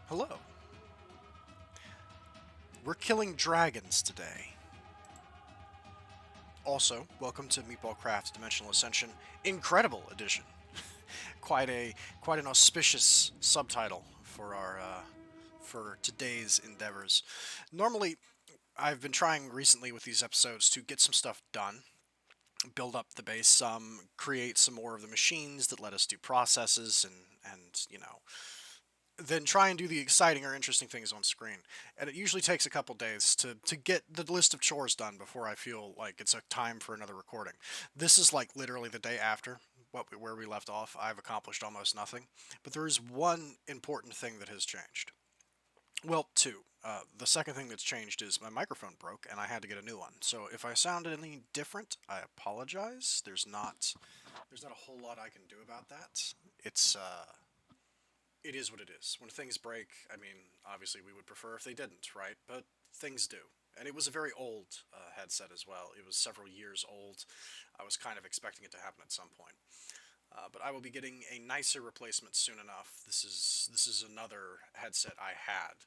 Hello. We're killing dragons today. Also, welcome to Meatballcraft's Dimensional Ascension Incredible Edition. quite a quite an auspicious subtitle for our for today's endeavors. Normally, I've been trying recently with these episodes to get some stuff done, build up the base some, create some more of the machines that let us do processes and then try and do the exciting or interesting things on screen. And it usually takes a couple days to get the list of chores done before I feel like it's a time for another recording. This is like literally the day after where we left off. I've accomplished almost nothing. But there is one important thing that has changed. Well, two. The second thing that's changed is my microphone broke and I had to get a new one. So if I sounded any different, I apologize. There's not a whole lot I can do about that. It is what it is. When things break, I mean, obviously we would prefer if they didn't, right? But things do. And it was a very old headset as well. It was several years old. I was kind of expecting it to happen at some point. But I will be getting a nicer replacement soon enough. This is another headset I had.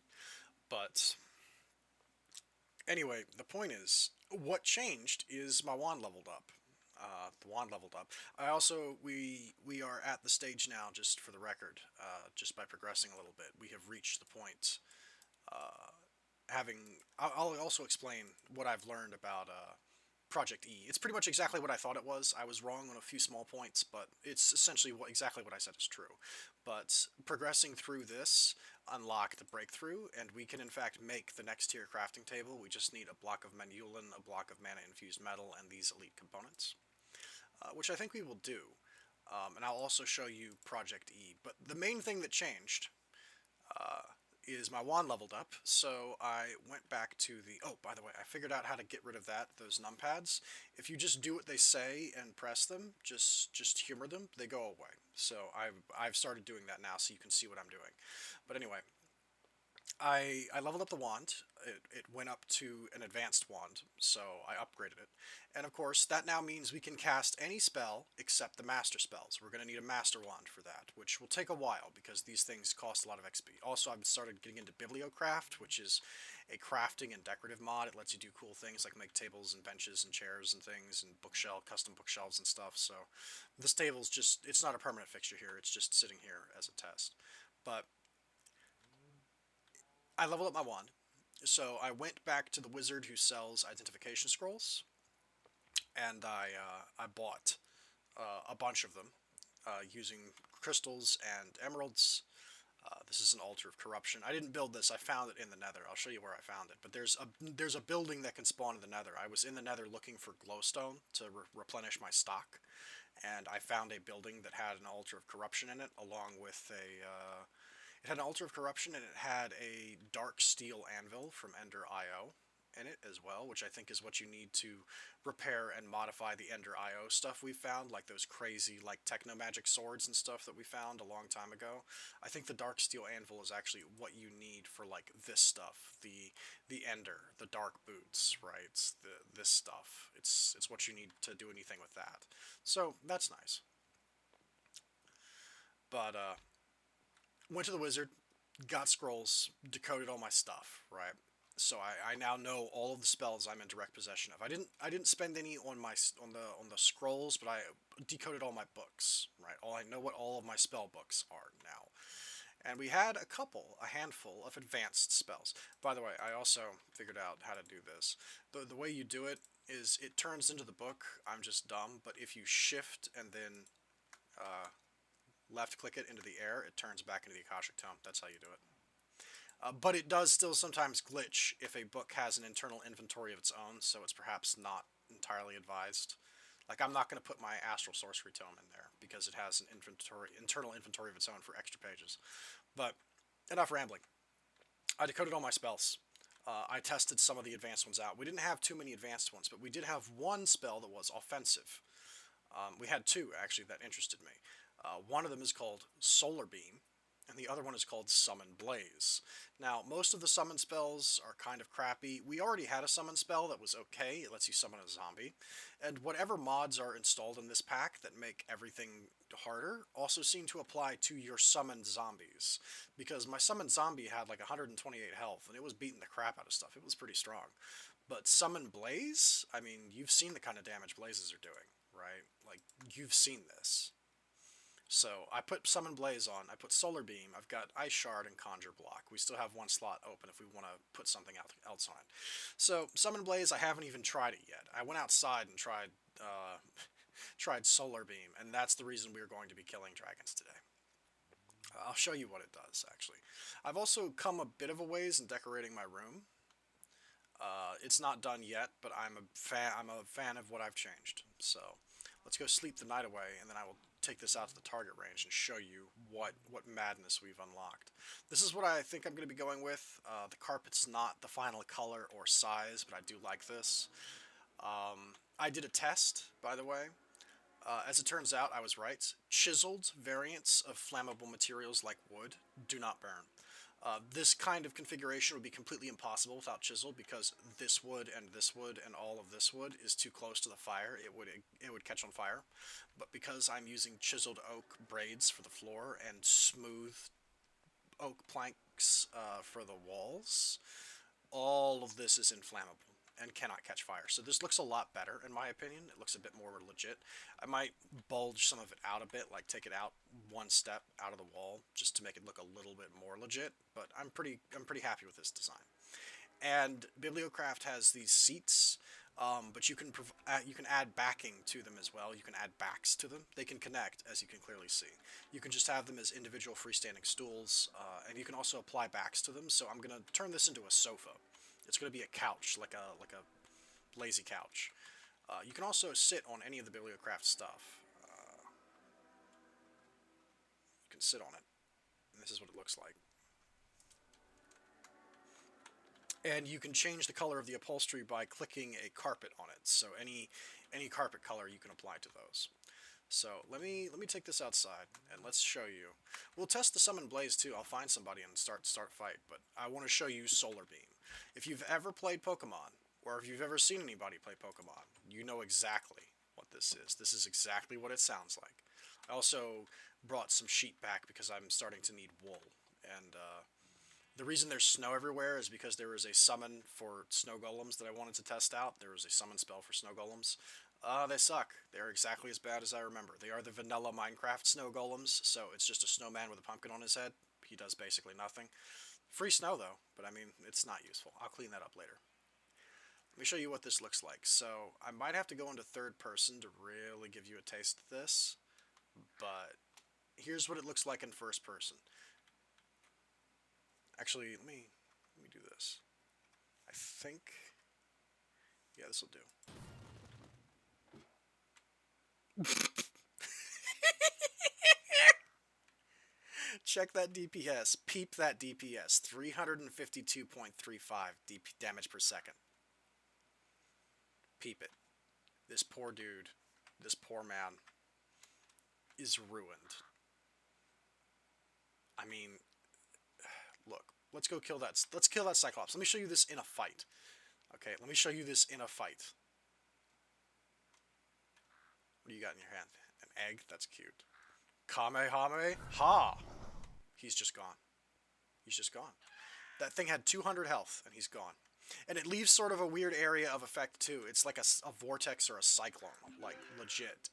But anyway, the point is, what changed is my wand leveled up. The wand leveled up. I also we are at the stage now, just for the record, just by progressing a little bit, we have reached the point. Having I'll also explain what I've learned about Project E. It's pretty much exactly what I thought it was. I was wrong on a few small points, but it's essentially exactly what I said is true. But progressing through this unlocked the breakthrough, and we can in fact make the next tier crafting table. We just need a block of manulin, a block of mana infused metal, and these elite components, which I think we will do. And I'll also show you Project E. But the main thing that changed is my wand leveled up, so I went back to the... Oh, by the way, I figured out how to get rid of those numpads. If you just do what they say and press them, just humor them, they go away. So I've started doing that now, so you can see what I'm doing. But anyway, I leveled up the wand. It went up to an advanced wand, so I upgraded it. And of course, that now means we can cast any spell except the master spells. We're going to need a master wand for that, which will take a while because these things cost a lot of XP. Also, I've started getting into Bibliocraft, which is a crafting and decorative mod. It lets you do cool things like make tables and benches and chairs and things and custom bookshelves and stuff. So this table's just, it's not a permanent fixture here. It's just sitting here as a test. But I leveled up my wand. So I went back to the wizard who sells identification scrolls, and I bought a bunch of them using crystals and emeralds. This is an altar of corruption. I didn't build this. I found it in the Nether. I'll show you where I found it. But there's a building that can spawn in the Nether. I was in the Nether looking for glowstone to replenish my stock, and I found a building that had an altar of corruption in it, along with it had an altar of corruption, and it had a dark steel anvil from Ender IO in it as well, which I think is what you need to repair and modify the Ender IO stuff we found, like those crazy like techno magic swords and stuff that we found a long time ago. I think the dark steel anvil is actually what you need for like this stuff, the Ender, the dark boots, right? This stuff. It's what you need to do anything with that. So that's nice. But went to the wizard, got scrolls, decoded all my stuff, right? So I now know all of the spells I'm in direct possession of. I didn't spend any on the scrolls, but I decoded all my books, right? I know what all of my spell books are now. And we had a handful of advanced spells. By the way, I also figured out how to do this. The way you do it is it turns into the book. I'm just dumb, but if you shift and then left click it into the air, it turns back into the Akashic Tome. That's how you do it. But it does still sometimes glitch if a book has an internal inventory of its own, so it's perhaps not entirely advised. Like, I'm not going to put my Astral Sorcery Tome in there because it has an internal inventory of its own for extra pages. But enough rambling. I decoded all my spells. I tested some of the advanced ones out. We didn't have too many advanced ones, but we did have one spell that was offensive. We had two, actually, that interested me. One of them is called Solar Beam, and the other one is called Summon Blaze. Now, most of the summon spells are kind of crappy. We already had a summon spell that was okay. It lets you summon a zombie. And whatever mods are installed in this pack that make everything harder also seem to apply to your summoned zombies. Because my summoned zombie had like 128 health, and it was beating the crap out of stuff. It was pretty strong. But Summon Blaze, I mean, you've seen the kind of damage blazes are doing, right? Like, you've seen this. So I put Summon Blaze on, I put Solar Beam, I've got Ice Shard and Conjure Block. We still have one slot open if we want to put something else on it. So Summon Blaze, I haven't even tried it yet. I went outside and tried Solar Beam, and that's the reason we are going to be killing dragons today. I'll show you what it does, actually. I've also come a bit of a ways in decorating my room. It's not done yet, but I'm a fan of what I've changed. So let's go sleep the night away, and then I will take this out to the target range and show you what madness we've unlocked. This is what I think I'm going to be going with. The carpet's not the final color or size, but I do like this. I did a test, by the way. As it turns out, I was right. Chiseled variants of flammable materials like wood do not burn. This kind of configuration would be completely impossible without chisel, because this wood and all of this wood is too close to the fire. It would catch on fire. But because I'm using chiseled oak braids for the floor and smooth oak planks for the walls, all of this is inflammable and cannot catch fire. So this looks a lot better, in my opinion. It looks a bit more legit. I might bulge some of it out a bit, like take it out one step out of the wall, just to make it look a little bit more legit. But I'm pretty happy with this design. And Meatballcraft has these seats, but you can add backing to them as well. You can add backs to them. They can connect, as you can clearly see. You can just have them as individual freestanding stools, and you can also apply backs to them. So I'm gonna turn this into a sofa. It's going to be a couch, like a lazy couch. You can also sit on any of the Meatballcraft stuff. You can sit on it, and this is what it looks like. And you can change the color of the upholstery by clicking a carpet on it. So any carpet color you can apply to those. So let me take this outside and let's show you. We'll test the Summon Blaze too. I'll find somebody and start fight. But I want to show you Solar Beam. If you've ever played Pokemon, or if you've ever seen anybody play Pokemon, you know exactly what this is. This is exactly what it sounds like. I also brought some sheet back because I'm starting to need wool. And the reason there's snow everywhere is because there was a summon for snow golems that I wanted to test out. There was a summon spell for snow golems. They suck. They're exactly as bad as I remember. They are the vanilla Minecraft snow golems, so it's just a snowman with a pumpkin on his head. He does basically nothing. Free snow, though, but I mean, it's not useful. I'll clean that up later. Let me show you what this looks like. So, I might have to go into third person to really give you a taste of this, but here's what it looks like in first person. Actually, let me do this. I think, yeah, this will do. Check that DPS. Peep that DPS. 352.35 damage per second. Peep it. This poor dude, this poor man, is ruined. I mean, look. Let's go kill that. Let's kill that Cyclops. Let me show you this in a fight. Okay, let me show you this in a fight. What do you got in your hand? An egg? That's cute. Kamehameha! He's just gone. He's just gone. That thing had 200 health, and he's gone. And it leaves sort of a weird area of effect, too. It's like a vortex or a cyclone. Like, legit.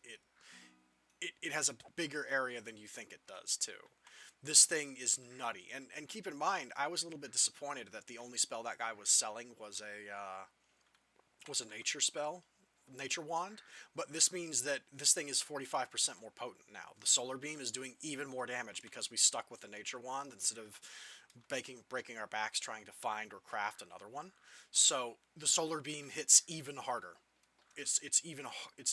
It has a bigger area than you think it does, too. This thing is nutty. And keep in mind, I was a little bit disappointed that the only spell that guy was selling was a nature spell. Nature Wand, but this means that this thing is 45% more potent now. The Solar Beam is doing even more damage because we stuck with the Nature Wand instead of breaking our backs trying to find or craft another one. So the Solar Beam hits even harder. It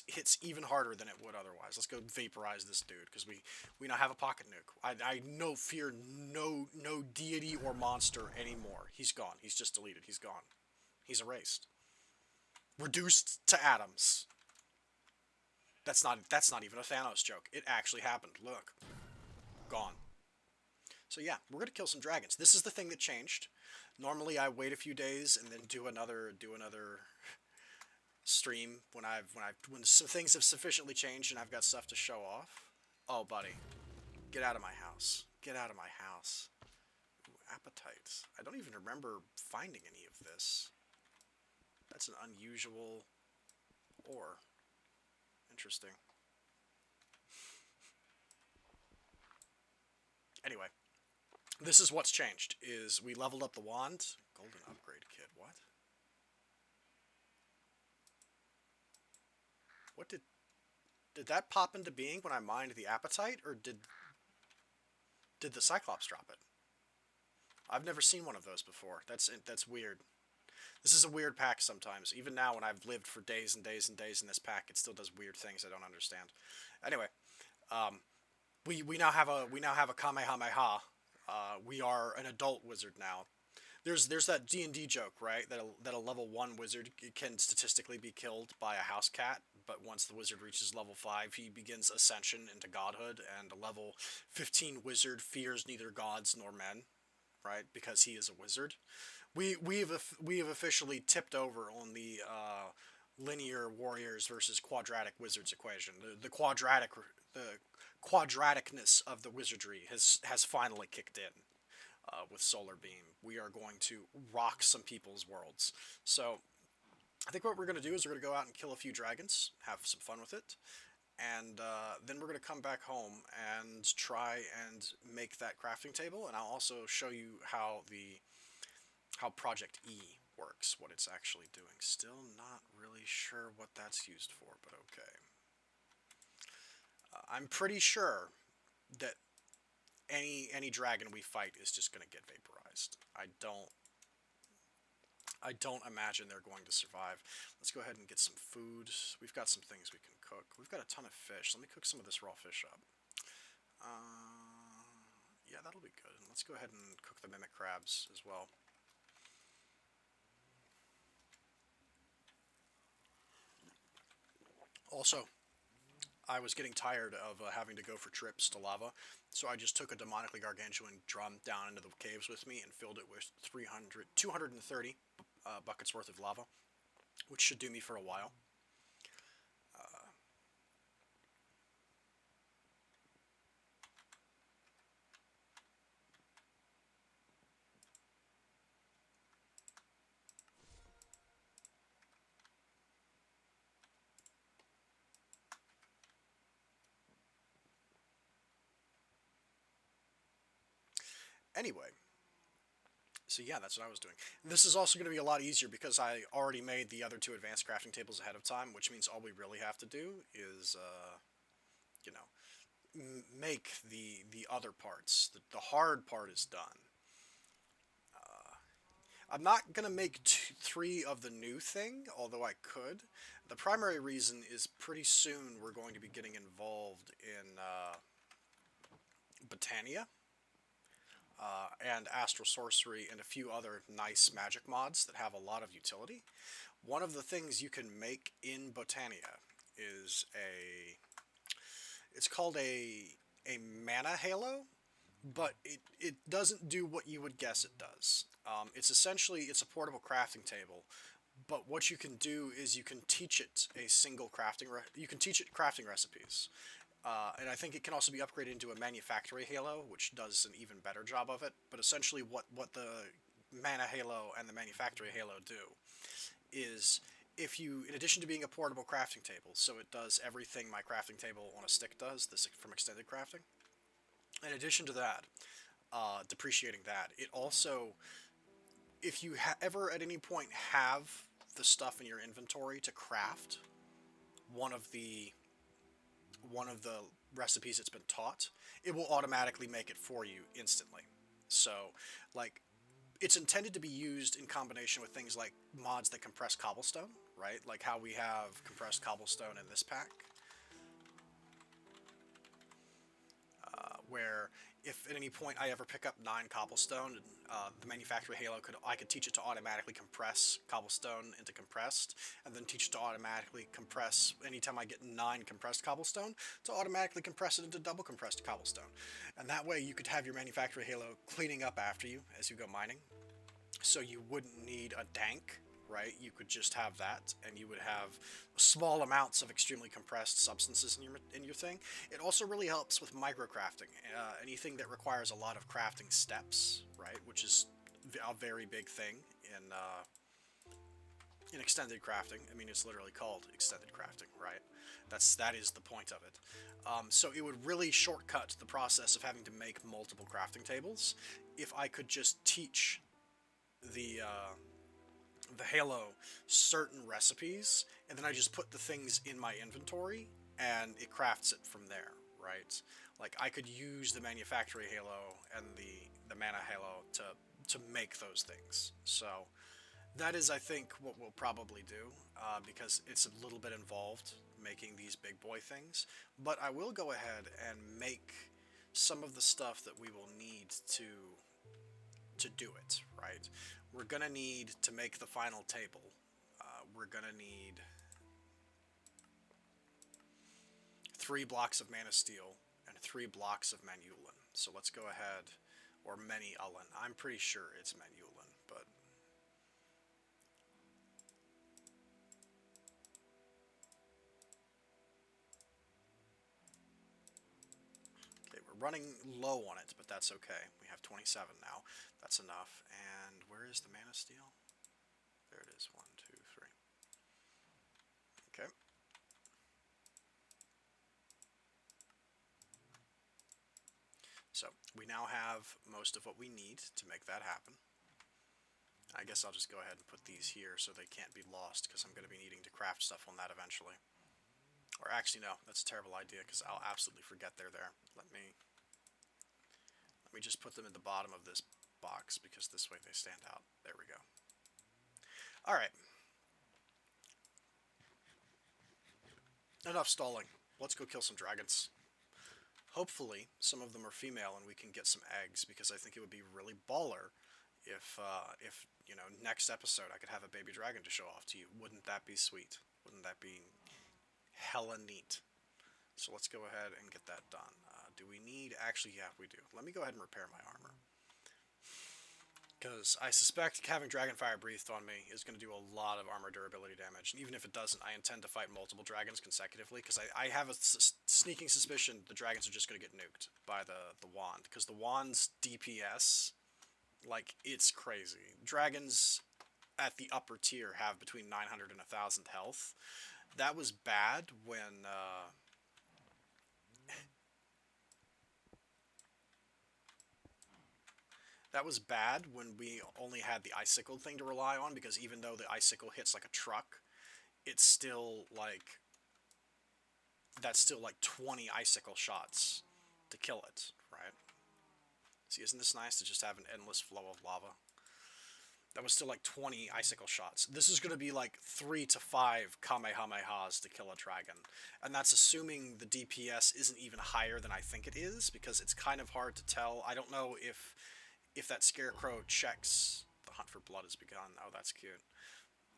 hits even harder than it would otherwise. Let's go vaporize this dude because we now have a pocket nuke. I fear no deity or monster anymore. He's gone. He's just deleted. He's gone. He's erased. Reduced to atoms. That's not even a Thanos joke. It actually happened. Look. Gone. So yeah, we're gonna kill some dragons. This is the thing that changed. Normally I wait a few days and then do another stream when some things have sufficiently changed and I've got stuff to show off. Oh, buddy, get out of my house. Get out of my house. Ooh, appetites. I don't even remember finding any of this. That's an unusual ore. Interesting. Anyway, this is what's changed, is we leveled up the wand. Golden upgrade kit, what? What did that pop into being when I mined the apatite, or did the Cyclops drop it? I've never seen one of those before. That's weird. This is a weird pack sometimes. Even now, when I've lived for days and days and days in this pack, it still does weird things I don't understand. Anyway, we now have a Kamehameha. We are an adult wizard now. There's that D&D joke, right? That a level 1 wizard can statistically be killed by a house cat, but once the wizard reaches level 5, he begins ascension into godhood, and a level 15 wizard fears neither gods nor men, right? Because he is a wizard. We have officially tipped over on the linear warriors versus quadratic wizards equation. The quadraticness of the wizardry has finally kicked in. With Solar Beam, we are going to rock some people's worlds. So I think what we're going to do is we're going to go out and kill a few dragons, have some fun with it, and then we're going to come back home and try and make that crafting table, and I'll also show you how Project E works, what it's actually doing. Still not really sure what that's used for, but okay. I'm pretty sure that any dragon we fight is just going to get vaporized. I don't imagine they're going to survive. Let's go ahead and get some food. We've got some things we can cook. We've got a ton of fish. Let me cook some of this raw fish up. Yeah, that'll be good. And let's go ahead and cook the mimic crabs as well. Also, I was getting tired of having to go for trips to lava, so I just took a demonically gargantuan drum down into the caves with me and filled it with 230 buckets worth of lava, which should do me for a while. Anyway, so yeah, that's what I was doing. This is also going to be a lot easier because I already made the other 2 advanced crafting tables ahead of time, which means all we really have to do is, you know, make the other parts. The hard part is done. I'm not going to make 3 of the new thing, although I could. The primary reason is pretty soon we're going to be getting involved in Botania. And Astral Sorcery and a few other nice magic mods that have a lot of utility. One of the things you can make in Botania is it's called a mana halo, but it doesn't do what you would guess it does. It's a portable crafting table, but what you can do is you can teach it you can teach it crafting recipes. And I think it can also be upgraded into a manufactory halo, which does an even better job of it. But essentially what the mana halo and the manufactory halo do is, if you, in addition to being a portable crafting table, so it does everything my crafting table on a stick does, this from extended crafting. In addition to that, depreciating that, it also, if you ever at any point have the stuff in your inventory to craft one of the recipes it's been taught, it will automatically make it for you instantly. So, like, it's intended to be used in combination with things like mods that compress cobblestone, right? Like how we have compressed cobblestone in this pack. Where if at any point I ever pick up 9 cobblestone, the manufactory halo I could teach it to automatically compress cobblestone into compressed, and then teach it to automatically compress anytime I get 9 compressed cobblestone to automatically compress it into double compressed cobblestone, and that way you could have your manufactory halo cleaning up after you as you go mining, so you wouldn't need a tank, right? You could just have that, and you would have small amounts of extremely compressed substances in your thing. It also really helps with microcrafting. Anything that requires a lot of crafting steps, right? Which is a very big thing in extended crafting. I mean, it's literally called extended crafting, right? That is the point of it. So it would really shortcut the process of having to make multiple crafting tables if I could just teach the Halo certain recipes, and then I just put the things in my inventory, and it crafts it from there, right? Like, I could use the manufactory Halo and the mana Halo to make those things. So that is, I think, what we'll probably do, because it's a little bit involved making these big boy things. But I will go ahead and make some of the stuff that we will need to do it, right? We're gonna need to make the final table. We're gonna need 3 blocks of mana steel and 3 blocks of manulin. So let's go ahead, or many-ulin. I'm pretty sure it's manulin, but okay, we're running low on it, but that's okay. We have 27 now. That's enough. And where is the mana steel? There it is. 1, 2, 3. Okay. So we now have most of what we need to make that happen. I guess I'll just go ahead and put these here so they can't be lost, because I'm going to be needing to craft stuff on that eventually. Or actually, no, that's a terrible idea, because I'll absolutely forget they're there. Let me just put them at the bottom of this box, because this way they stand out. There we go. Alright. Enough stalling. Let's go kill some dragons. Hopefully, some of them are female and we can get some eggs, because I think it would be really baller if you know, next episode I could have a baby dragon to show off to you. Wouldn't that be sweet? Wouldn't that be hella neat? So let's go ahead and get that done. Do we need... Actually, yeah, we do. Let me go ahead and repair my armor, because I suspect having Dragonfire breathed on me is going to do a lot of armor durability damage. And even if it doesn't, I intend to fight multiple dragons consecutively, because I have a sneaking suspicion the dragons are just going to get nuked by the wand, because the wand's DPS, like, it's crazy. Dragons at the upper tier have between 900 and 1,000 health. That was bad when... That was bad when we only had the icicle thing to rely on, because even though the icicle hits like a truck, it's still like... That's still like 20 icicle shots to kill it, right? See, isn't this nice to just have an endless flow of lava? That was still like 20 icicle shots. This is going to be like 3 to 5 Kamehamehas to kill a dragon. And that's assuming the DPS isn't even higher than I think it is, because it's kind of hard to tell. I don't know if that scarecrow checks... The hunt for blood has begun. Oh, that's cute.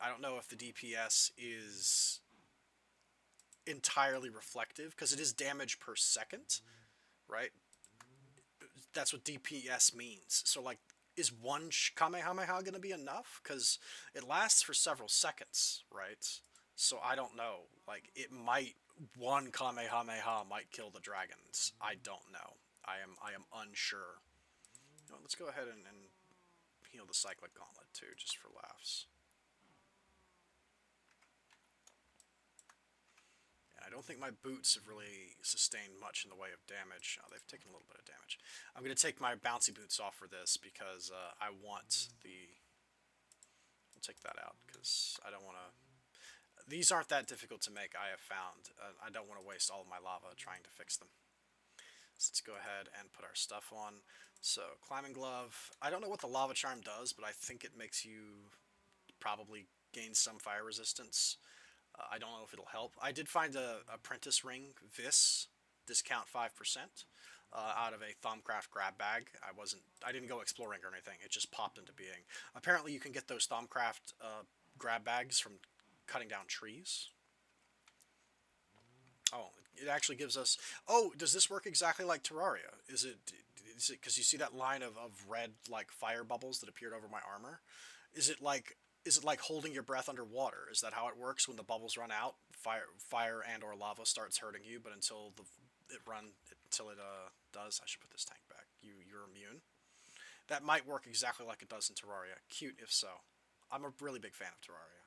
I don't know if the DPS is entirely reflective, because it is damage per second, right? That's what DPS means. So, like, is one Kamehameha going to be enough? Because it lasts for several seconds, right? So I don't know. Like, it might... One Kamehameha might kill the dragons. I don't know. I am unsure. You know, let's go ahead and heal the Cyclic Gauntlet, too, just for laughs. And I don't think my boots have really sustained much in the way of damage. Oh, they've taken a little bit of damage. I'm going to take my bouncy boots off for this, because I want the... I'll take that out, because I don't want to... These aren't that difficult to make, I have found. I don't want to waste all of my lava trying to fix them. So let's go ahead and put our stuff on. So, Climbing Glove. I don't know what the Lava Charm does, but I think it makes you probably gain some fire resistance. I don't know if it'll help. I did find a Apprentice Ring, Vis, discount 5%. out of a Thaumcraft grab bag. I didn't go exploring or anything. It just popped into being. Apparently, you can get those Thaumcraft grab bags from cutting down trees. Oh, it actually gives us. Oh, does this work exactly like Terraria? Is it because you see that line of red like fire bubbles that appeared over my armor? Is it like holding your breath underwater? Is that how it works when the bubbles run out? Fire and or lava starts hurting you, but until it does. I should put this tank back. You're immune. That might work exactly like it does in Terraria. Cute if so. I'm a really big fan of Terraria.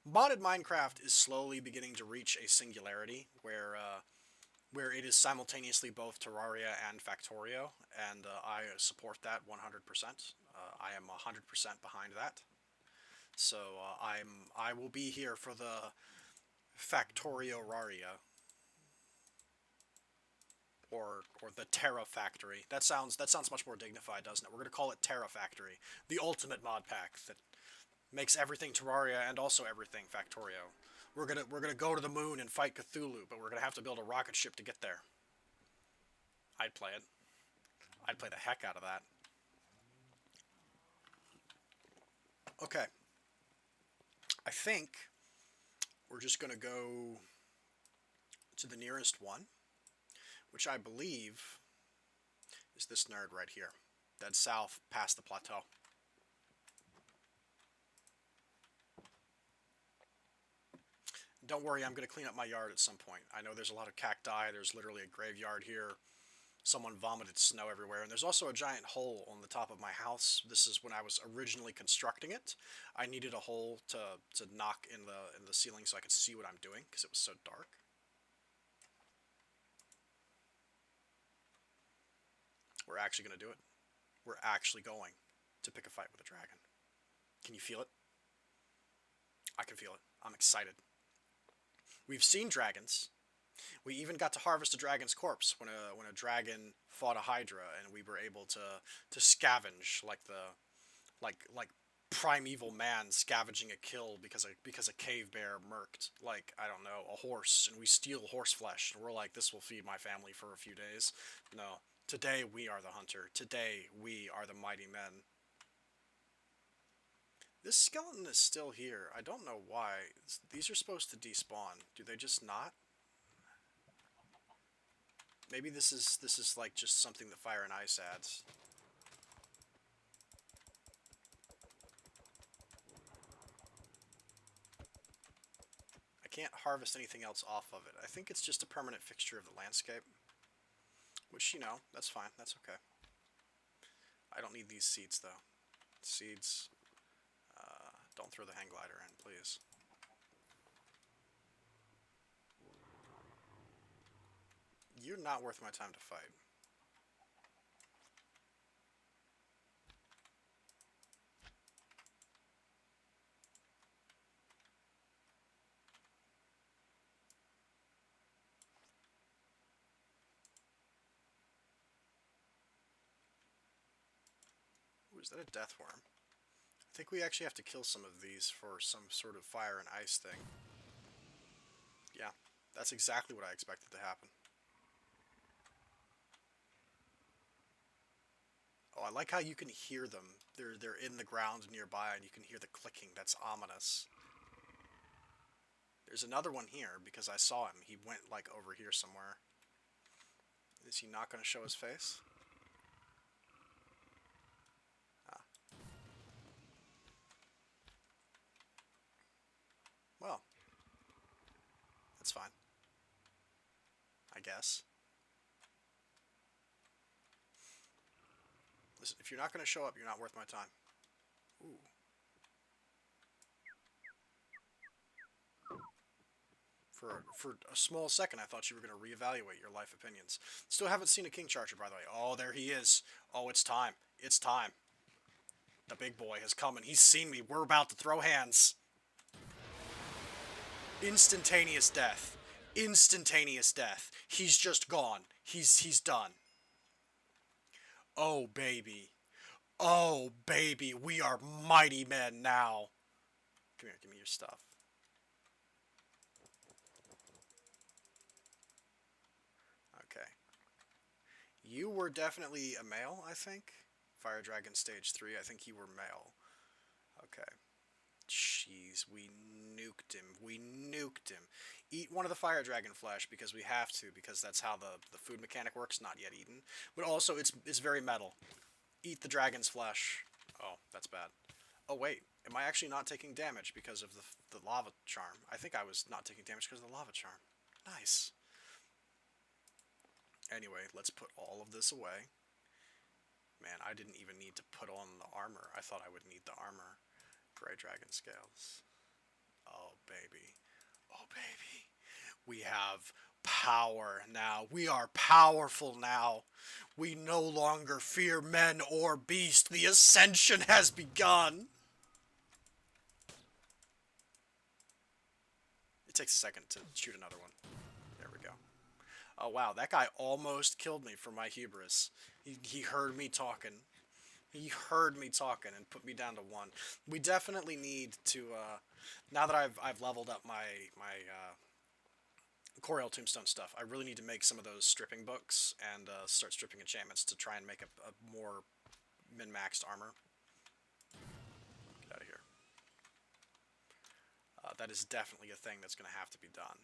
Modded Minecraft is slowly beginning to reach a singularity where it is simultaneously both Terraria and Factorio, and I support that 100%. I am 100% behind that. So I will be here for the Factorio-raria, or the Terra Factory. That sounds much more dignified, doesn't it? We're gonna call it Terra Factory, the ultimate mod pack that makes everything Terraria and also everything Factorio. We're gonna go to the moon and fight Cthulhu, but we're gonna have to build a rocket ship to get there. I'd play it. I'd play the heck out of that. Okay. I think we're just gonna go to the nearest one, which I believe is this nerd right here. Dead south past the plateau. Don't worry, I'm going to clean up my yard at some point. I know there's a lot of cacti. There's literally a graveyard here. Someone vomited snow everywhere. And there's also a giant hole on the top of my house. This is when I was originally constructing it. I needed a hole to knock in the ceiling so I could see what I'm doing because it was so dark. We're actually going to do it. We're actually going to pick a fight with a dragon. Can you feel it? I can feel it. I'm excited. We've seen dragons. We even got to harvest a dragon's corpse when a dragon fought a hydra, and we were able to scavenge like primeval man scavenging a kill because a cave bear murked, like, I don't know, a horse, and we steal horse flesh, and we're like, this will feed my family for a few days. No. Today we are the hunter. Today we are the mighty men. This skeleton is still here. I don't know why. These are supposed to despawn. Do they just not? Maybe this is like just something that fire and ice adds. I can't harvest anything else off of it. I think it's just a permanent fixture of the landscape. Which, you know, that's fine. That's okay. I don't need these seeds, though. Seeds. Don't throw the hang glider in, please. You're not worth my time to fight. Ooh, is that a death worm? I think we actually have to kill some of these for some sort of fire and ice thing. Yeah, that's exactly what I expected to happen. Oh, I like how you can hear them. They're in the ground nearby, and you can hear the clicking. That's ominous. There's another one here, because I saw him. He went, like, over here somewhere. Is he not going to show his face? Ah. Well, that's fine. I guess. Listen, if you're not going to show up, you're not worth my time. Ooh. For a small second, I thought you were going to reevaluate your life opinions. Still haven't seen a King Charger, by the way. Oh, there he is. Oh, it's time. It's time. The big boy has come, and he's seen me. We're about to throw hands. Instantaneous death. Instantaneous death. He's just gone. He's done. Oh, baby. Oh, baby. We are mighty men now. Come here. Give me your stuff. Okay. You were definitely a male, I think. Fire Dragon Stage 3, I think you were male. Okay. Jeez, we nuked him. We nuked him. Eat one of the fire dragon flesh because we have to, because that's how the food mechanic works. Not yet eaten. But also, it's very metal. Eat the dragon's flesh. Oh, that's bad. Oh, wait. Am I actually not taking damage because of the lava charm? I think I was not taking damage because of the lava charm. Nice. Anyway, let's put all of this away. Man, I didn't even need to put on the armor. I thought I would need the armor. Gray dragon scales. Oh, baby. Oh, baby. We have power now. We are powerful now. We no longer fear men or beast. The Ascension has begun. It takes a second to shoot another one. There we go. Oh, wow. That guy almost killed me for my hubris. He heard me talking. He heard me talking and put me down to 1. We definitely need to, now that I've leveled up my Coriel Tombstone stuff, I really need to make some of those stripping books and start stripping enchantments to try and make a more min-maxed armor. Get out of here. That is definitely a thing that's going to have to be done.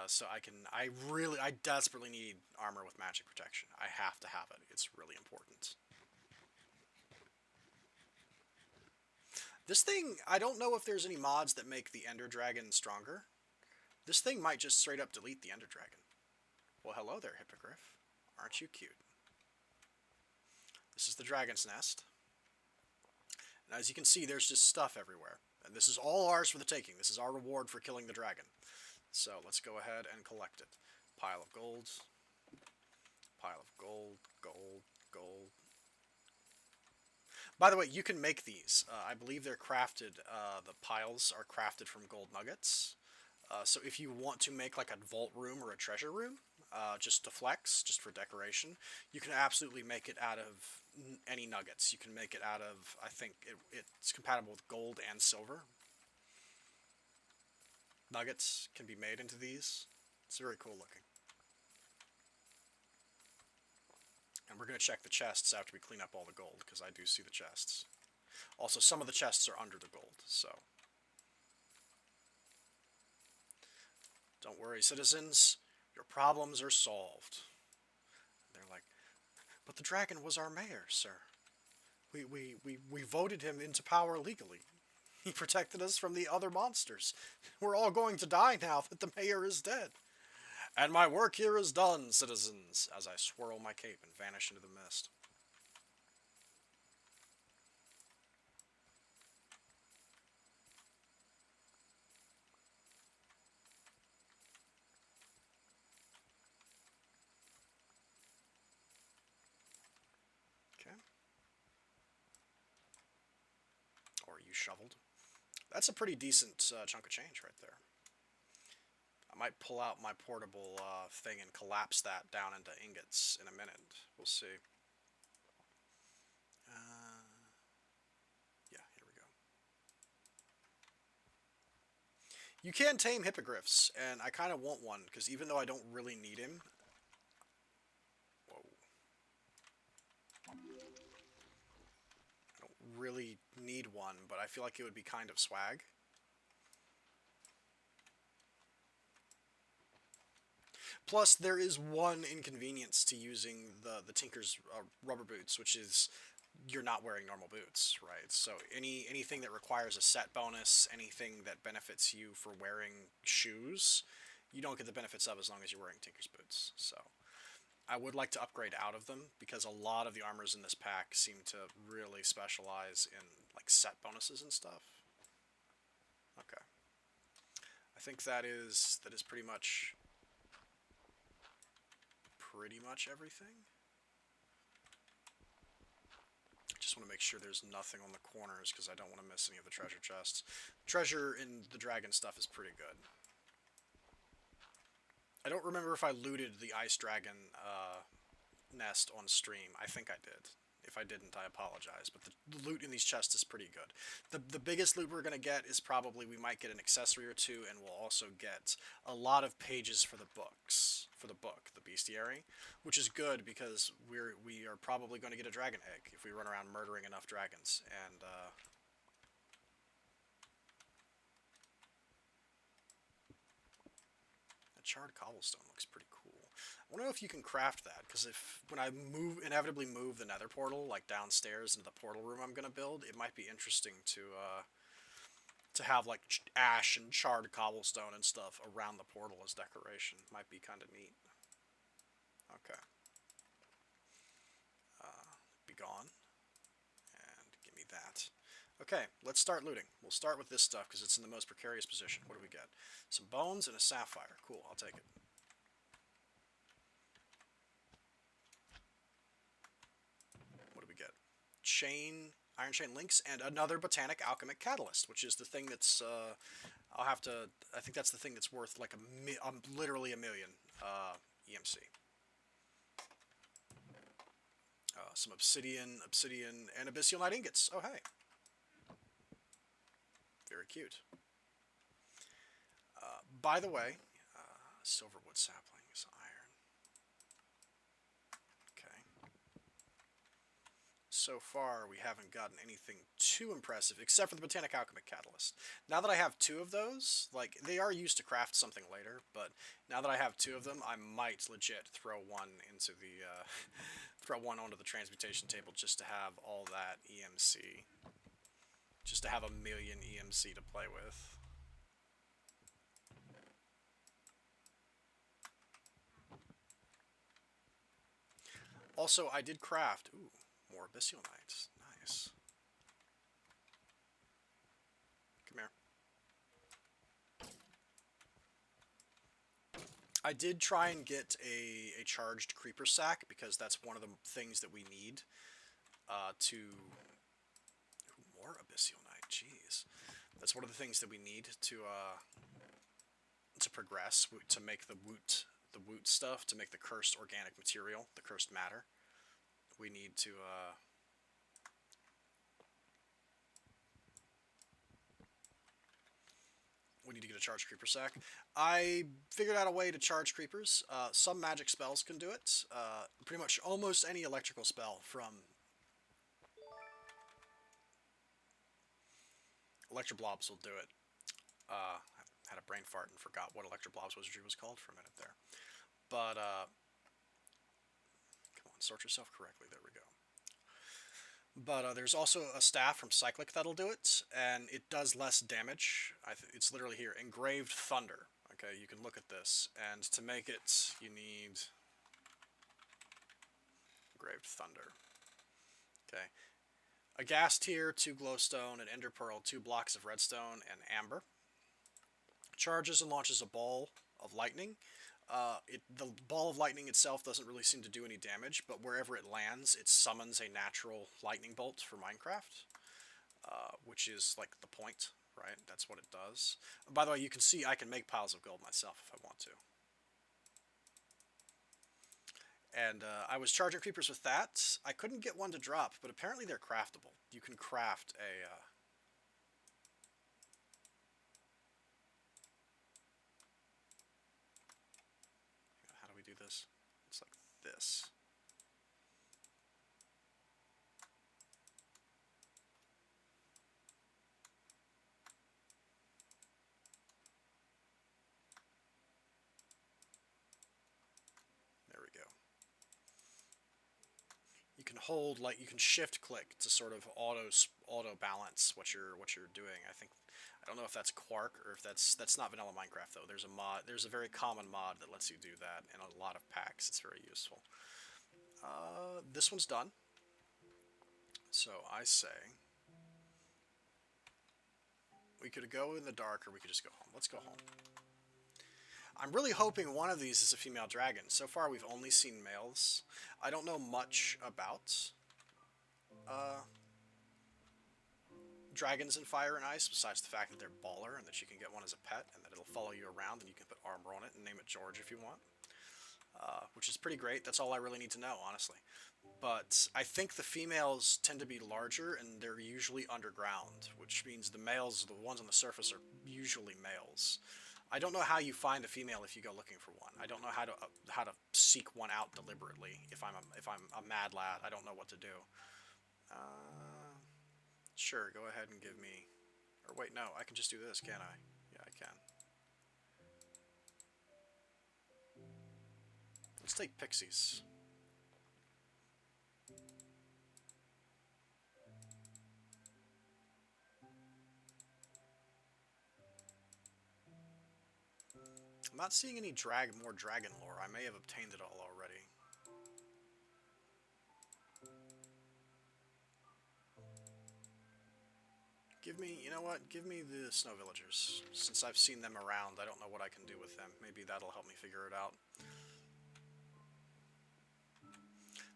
So I desperately need armor with magic protection. I have to have it. It's really important. This thing, I don't know if there's any mods that make the Ender Dragon stronger. This thing might just straight up delete the Ender Dragon. Well, hello there, Hippogriff. Aren't you cute? This is the Dragon's Nest. And as you can see, there's just stuff everywhere. And this is all ours for the taking. This is our reward for killing the dragon. So let's go ahead and collect it. Pile of gold. Pile of gold, gold, gold. By the way, you can make these. I believe they're crafted, the piles are crafted from gold nuggets. So if you want to make like a vault room or a treasure room, just to flex, just for decoration, you can absolutely make it out of any nuggets. You can make it out of, I think it's compatible with gold and silver. Nuggets can be made into these. It's very cool looking. And we're going to check the chests after we clean up all the gold, because I do see the chests. Also, some of the chests are under the gold, so. Don't worry, citizens. Your problems are solved. They're like, but the dragon was our mayor, sir. We voted him into power legally. He protected us from the other monsters. We're all going to die now that the mayor is dead. And my work here is done, citizens, as I swirl my cape and vanish into the mist. Okay. Or you shoveled. That's a pretty decent chunk of change right there. I might pull out my portable thing and collapse that down into ingots in a minute. We'll see. Yeah, here we go. You can tame hippogriffs, and I kind of want one, because even though I don't really need him... Whoa. I don't really need one, but I feel like it would be kind of swag. Plus, there is one inconvenience to using the Tinker's rubber boots, which is you're not wearing normal boots, right? So anything that requires a set bonus, anything that benefits you for wearing shoes, you don't get the benefits of as long as you're wearing Tinker's boots. So I would like to upgrade out of them, because a lot of the armors in this pack seem to really specialize in like set bonuses and stuff. Okay. I think that is pretty much everything. Just want to make sure there's nothing on the corners, because I don't want to miss any of the treasure chests. Treasure in the dragon stuff is pretty good. I don't remember if I looted the ice dragon nest on stream. I think I did. If I didn't, I apologize. But the loot in these chests is pretty good. The biggest loot we're going to get is probably we might get an accessory or two, and we'll also get a lot of pages for the books. for the book, the bestiary, which is good because we are probably going to get a dragon egg if we run around murdering enough dragons. And that charred cobblestone looks pretty cool. I want to know if you can craft that, because if when I inevitably move the nether portal like downstairs into the portal room I'm going to build, it might be interesting to have like ash and charred cobblestone and stuff around the portal as decoration. Might be kind of neat. Okay. Be gone. And give me that. Okay, let's start looting. We'll start with this stuff because it's in the most precarious position. What do we get? Some bones and a sapphire. Cool, I'll take it. What do we get? Iron chain links, and another botanic alchemic catalyst, which is the thing that's, I think that's the thing that's worth like literally a million EMC. Some obsidian, and abyssal night ingots. Oh, hey. Very cute. By the way, silverwood saplings, iron. Okay. So far, we haven't gotten anything too impressive, except for the botanic alchemic catalyst. Now that I have 2 of those, like, they are used to craft something later, but now that I have 2 of them, I might legit throw one into the, throw one onto the transmutation table just to have all that EMC. Just to have a million EMC to play with. Also, I did craft, ooh, more abyssal knights. Nice. Come here. I did try and get a charged creeper sack, because that's one of the things that we need to... Ooh, more abyssal knight, jeez. That's one of the things that we need to progress, to make the woot stuff, to make the cursed organic material, the cursed matter. We need to get a charged creeper sack. I figured out a way to charge creepers. Some magic spells can do it. Pretty much almost any electrical spell from Electroblobs will do it. I had a brain fart and forgot what Electroblobs wizardry was called for a minute there. But, come on, sort yourself correctly. There we go. But there's also a staff from Cyclic that'll do it, and it does less damage. It's literally here, Engraved Thunder. Okay, you can look at this, and to make it, you need Engraved Thunder. Okay. A gas tier, 2 glowstone, an ender pearl, 2 blocks of redstone, and amber. Charges and launches a ball of lightning. The ball of lightning itself doesn't really seem to do any damage, but wherever it lands, it summons a natural lightning bolt for Minecraft, which is like the point, right? That's what it does. By the way, you can see I can make piles of gold myself if I want to. And I was charging creepers with that. I couldn't get one to drop, but apparently they're craftable. You can craft a... how do we do this? It's like this. There we go. You can hold, like, you can shift click to sort of auto balance what you're doing. I don't know if that's Quark or if that's not vanilla Minecraft though. There's a very common mod that lets you do that in a lot of packs. It's very useful. This one's done. So I say we could go in the dark or we could just go home. Let's go home. I'm really hoping one of these is a female dragon. So far, we've only seen males. I don't know much about dragons in Fire and Ice, besides the fact that they're baller and that you can get one as a pet and that it'll follow you around and you can put armor on it and name it George if you want. Which is pretty great. That's all I really need to know, honestly. But I think the females tend to be larger and they're usually underground, which means the males, the ones on the surface, are usually males. I don't know how you find a female if you go looking for one. I don't know how to seek one out deliberately. If I'm a mad lad, I don't know what to do. Sure, go ahead and give me. Or wait, no, I can just do this, can't I? Yeah, I can. Let's take pixies. I'm not seeing any more dragon lore. I may have obtained it all already. Give me, you know what? Give me the snow villagers. Since I've seen them around, I don't know what I can do with them. Maybe that'll help me figure it out.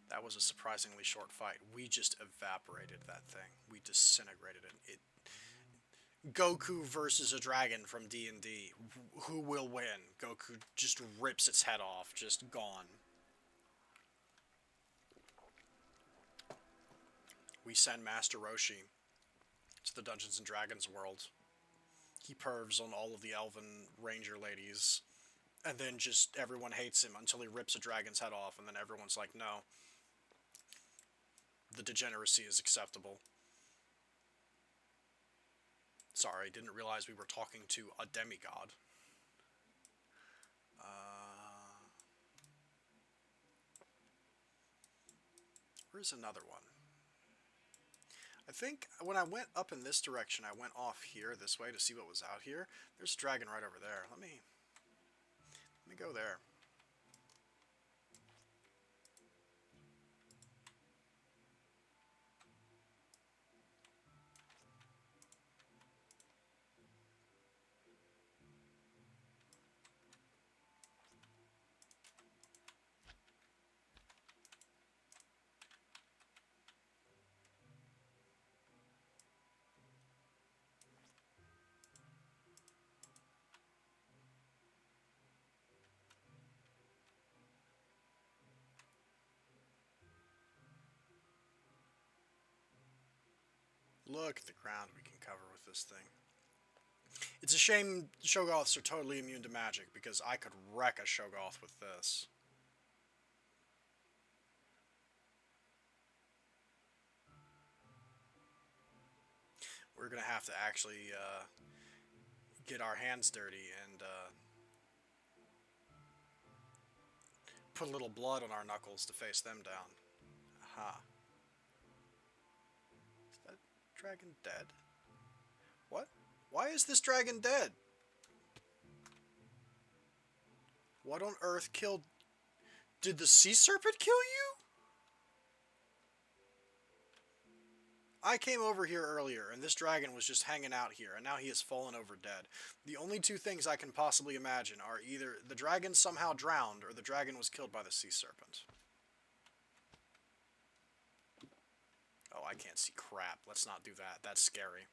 That was a surprisingly short fight. We just evaporated that thing. We disintegrated it. Goku versus a dragon from D&D. Who will win? Goku just rips its head off. Just gone. We send Master Roshi to the Dungeons and Dragons world. He pervs on all of the elven ranger ladies. And then just everyone hates him until he rips a dragon's head off. And then everyone's like, no. The degeneracy is acceptable. Sorry, didn't realize we were talking to a demigod. Where's another one? I think when I went up in this direction, I went off here this way to see what was out here. There's a dragon right over there. Let me go there. Look at the ground we can cover with this thing. It's a shame Shoggoths are totally immune to magic, because I could wreck a Shoggoth with this. We're going to have to actually get our hands dirty and put a little blood on our knuckles to face them down. Aha. Is that dragon dead? What? Why is this dragon dead? What on earth killed... Did the sea serpent kill you? I came over here earlier, and this dragon was just hanging out here, and now he has fallen over dead. The only two things I can possibly imagine are either the dragon somehow drowned, or the dragon was killed by the sea serpent. Oh, I can't see crap. Let's not do that. That's scary.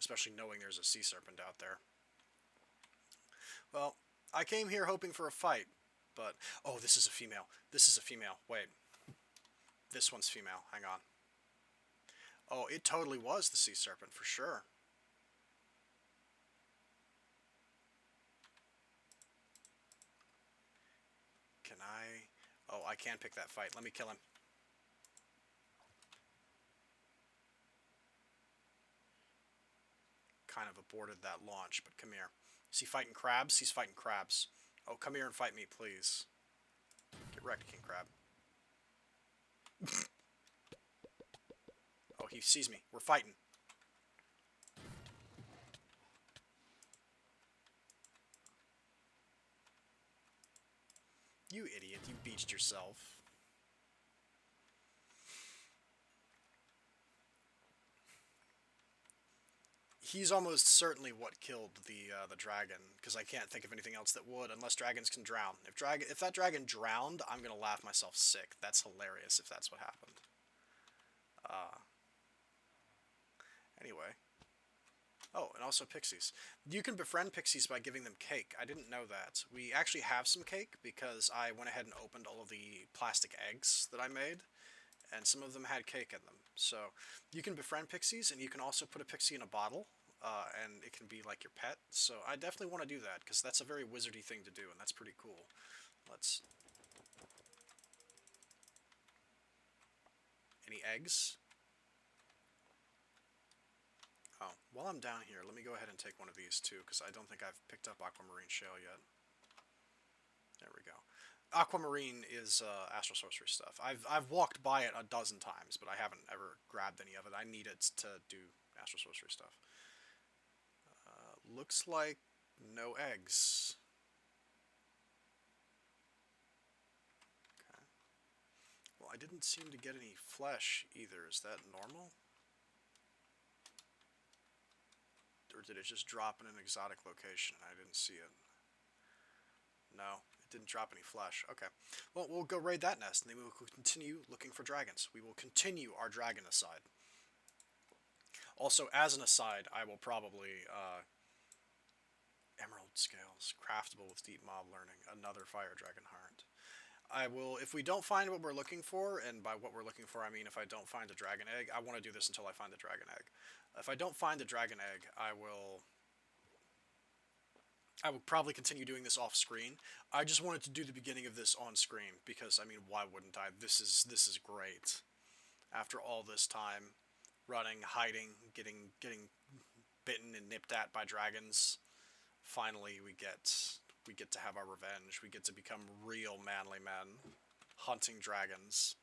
Especially knowing there's a sea serpent out there. Well, I came here hoping for a fight, but... Oh, this is a female. This is a female. Wait. This one's female. Hang on. Oh, it totally was the sea serpent, for sure. Can I... Oh, I can pick that fight. Let me kill him. Kind of aborted that launch, but come here. Is he fighting crabs? He's fighting crabs. Oh, come here and fight me, please. Get wrecked, King Crab. Oh, he sees me. We're fighting. You idiot. You beached yourself. He's almost certainly what killed the dragon, because I can't think of anything else that would, unless dragons can drown. If that dragon drowned, I'm gonna laugh myself sick. That's hilarious if that's what happened. Anyway. Oh, and also pixies. You can befriend pixies by giving them cake. I didn't know that. We actually have some cake because I went ahead and opened all of the plastic eggs that I made, and some of them had cake in them. So you can befriend pixies, and you can also put a pixie in a bottle. and it can be like your pet. So I definitely want to do that, because that's a very wizardy thing to do, and that's pretty cool. Let's... Any eggs? Oh, while I'm down here, let me go ahead and take one of these too, because I don't think I've picked up aquamarine shell yet. There we go. Aquamarine is astral sorcery stuff. I've walked by it a dozen times, but I haven't ever grabbed any of it. I need it to do astral sorcery stuff. Looks like no eggs. Okay. Well, I didn't seem to get any flesh either. Is that normal? Or did it just drop in an exotic location and I didn't see it? No, it didn't drop any flesh. Okay. Well, we'll go raid that nest, and then we will continue looking for dragons. We will continue our dragon aside. Also, as an aside, I will probably... Emerald scales, craftable with deep mob learning, another fire dragon heart. I will, if we don't find what we're looking for, and by what we're looking for I mean if I don't find a dragon egg, I want to do this until I find the dragon egg. If I don't find the dragon egg, I will probably continue doing this off screen. I just wanted to do the beginning of this on screen, because, I mean, why wouldn't I? This is great. After all this time, running, hiding, getting bitten and nipped at by dragons, finally we get to have our revenge. We get to become real manly men, hunting dragons.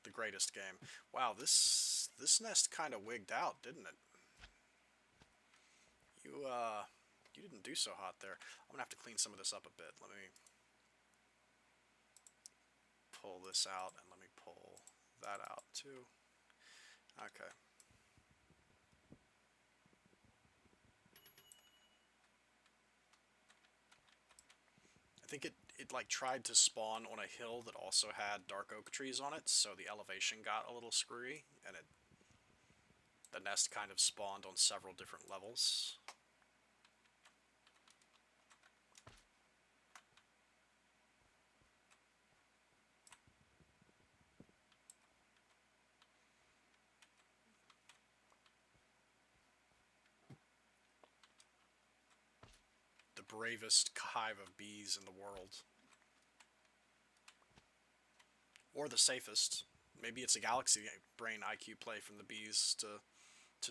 The greatest game. Wow, this nest kind of wigged out, didn't it? You didn't do so hot there. I'm gonna have to clean some of this up a bit. Let me pull this out, and let me pull that out too. Okay. I think it like tried to spawn on a hill that also had dark oak trees on it, so the elevation got a little screwy, and the nest kind of spawned on several different levels. The bravest hive of bees in the world. Or the safest. Maybe it's a galaxy brain IQ play from the bees to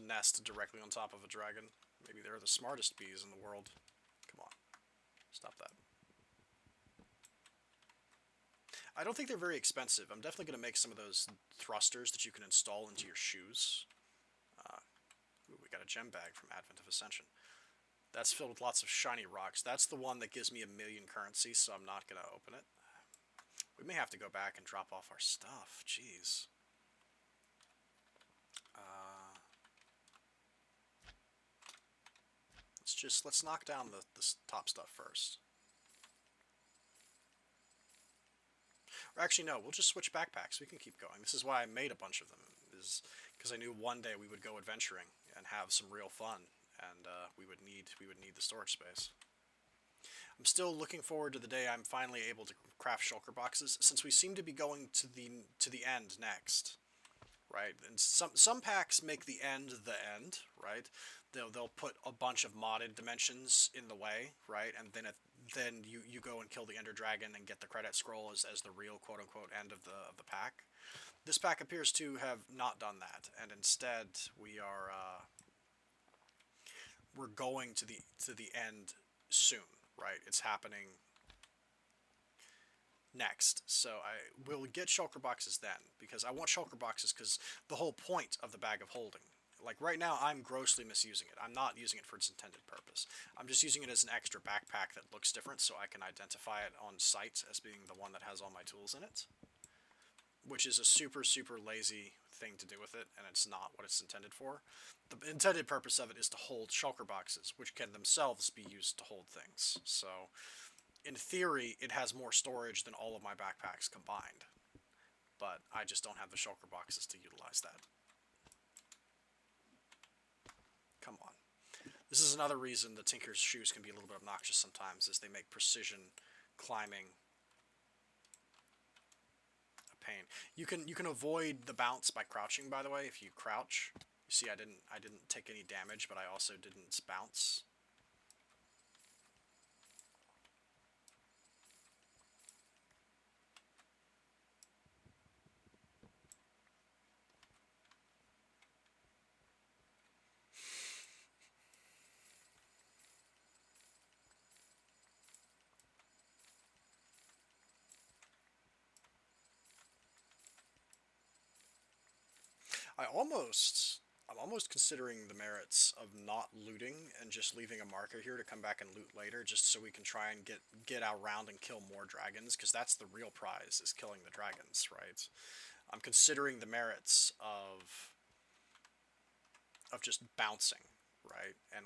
nest directly on top of a dragon. Maybe they're the smartest bees in the world. Come on. Stop that. I don't think they're very expensive. I'm definitely going to make some of those thrusters that you can install into your shoes. Ooh, we got a gem bag from Advent of Ascension. That's filled with lots of shiny rocks. That's the one that gives me 1,000,000 currency, so I'm not going to open it. We may have to go back and drop off our stuff. Jeez. Let's knock down the top stuff first. Or actually, no, we'll just switch backpacks. We can keep going. This is why I made a bunch of them, is because I knew one day we would go adventuring and have some real fun, and we would need the storage space. I'm still looking forward to the day I'm finally able to craft shulker boxes, since we seem to be going to the end next, right? And some packs make the end, right? They'll put a bunch of modded dimensions in the way, right? And then you go and kill the Ender Dragon and get the credit scroll as the real quote unquote end of the pack. This pack appears to have not done that, and instead we're going to the end soon, right? It's happening next, so I will get shulker boxes then, because I want shulker boxes because the whole point of the bag of holding. Like right now, I'm grossly misusing it. I'm not using it for its intended purpose. I'm just using it as an extra backpack that looks different, so I can identify it on sight as being the one that has all my tools in it. Which is a super, super lazy thing to do with it, and it's not what it's intended for. The intended purpose of it is to hold shulker boxes, which can themselves be used to hold things. So, in theory, it has more storage than all of my backpacks combined. But I just don't have the shulker boxes to utilize that. Come on. This is another reason the Tinker's shoes can be a little bit obnoxious sometimes, is they make precision climbing a pain. You can avoid the bounce by crouching, by the way, if you crouch. You see, I didn't take any damage, but I also didn't bounce. I'm almost considering the merits of not looting and just leaving a marker here to come back and loot later, just so we can try and get out around and kill more dragons, because that's the real prize, is killing the dragons, right? I'm considering the merits of just bouncing, right? And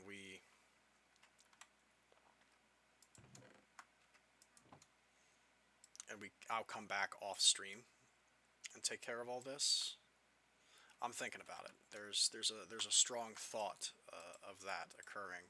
I'll come back off stream and take care of all this. I'm thinking about it. There's a strong thought of that occurring.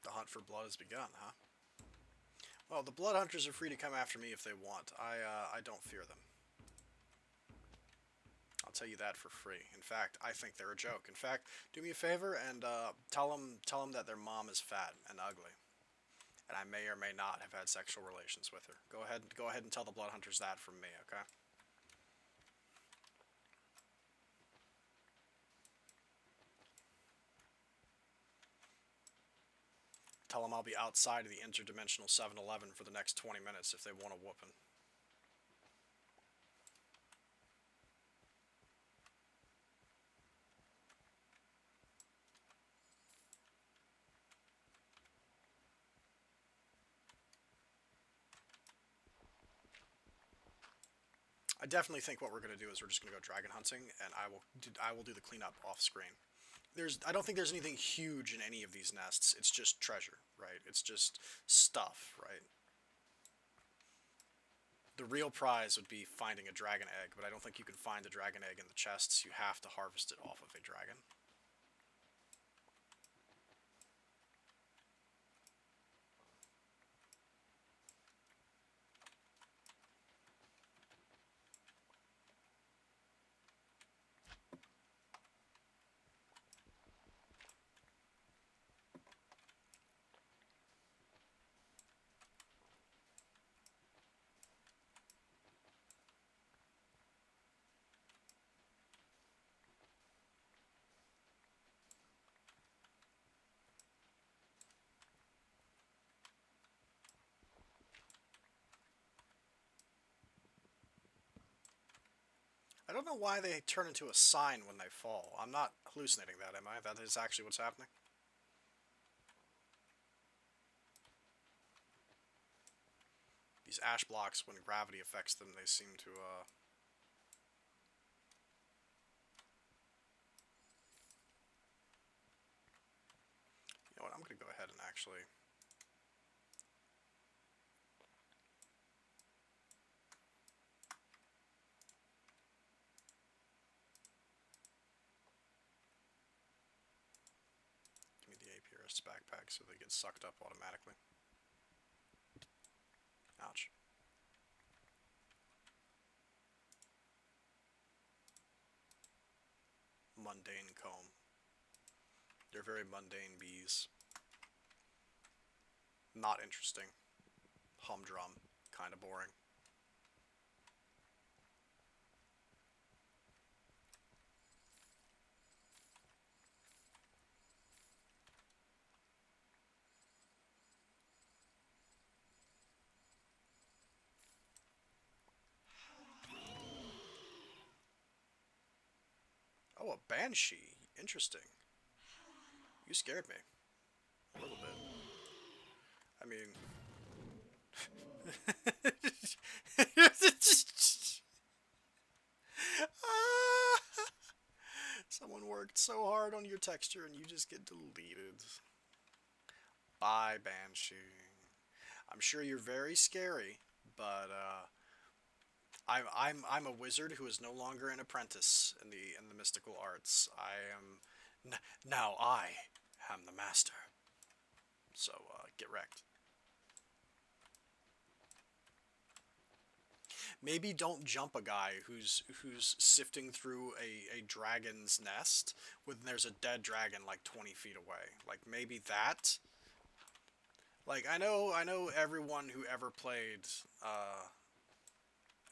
The hunt for blood has begun, huh? Well, the blood hunters are free to come after me if they want. I don't fear them. I'll tell you that for free. In fact, I think they're a joke. In fact, do me a favor and tell them that their mom is fat and ugly, and I may or may not have had sexual relations with her. Go ahead and tell the blood hunters that from me, okay? Tell them I'll be outside of the interdimensional 7-Eleven for the next 20 minutes if they want a whooping. I definitely think what we're going to do is we're just going to go dragon hunting, and I will do the cleanup off screen. I don't think there's anything huge in any of these nests. It's just treasure, right? It's just stuff, right? The real prize would be finding a dragon egg, but I don't think you can find the dragon egg in the chests. You have to harvest it off of a dragon. I don't know why they turn into a sign when they fall. I'm not hallucinating that, am I? That is actually what's happening? These ash blocks, when gravity affects them, they seem to, You know what, I'm gonna go ahead and actually... Give me the Apiarist's backpack so they get sucked up automatically. Ouch. Mundane comb. They're very mundane bees. Not interesting. Humdrum. Kinda boring. Oh, a Banshee. Interesting. You scared me. A little bit. I mean... Someone worked so hard on your texture and you just get deleted. Bye, Banshee. I'm sure you're very scary, but I'm a wizard who is no longer an apprentice in the mystical arts. I am now I am the master. So get wrecked. Maybe don't jump a guy who's sifting through a dragon's nest when there's a dead dragon like 20 feet away. Like maybe that. Like I know everyone who ever played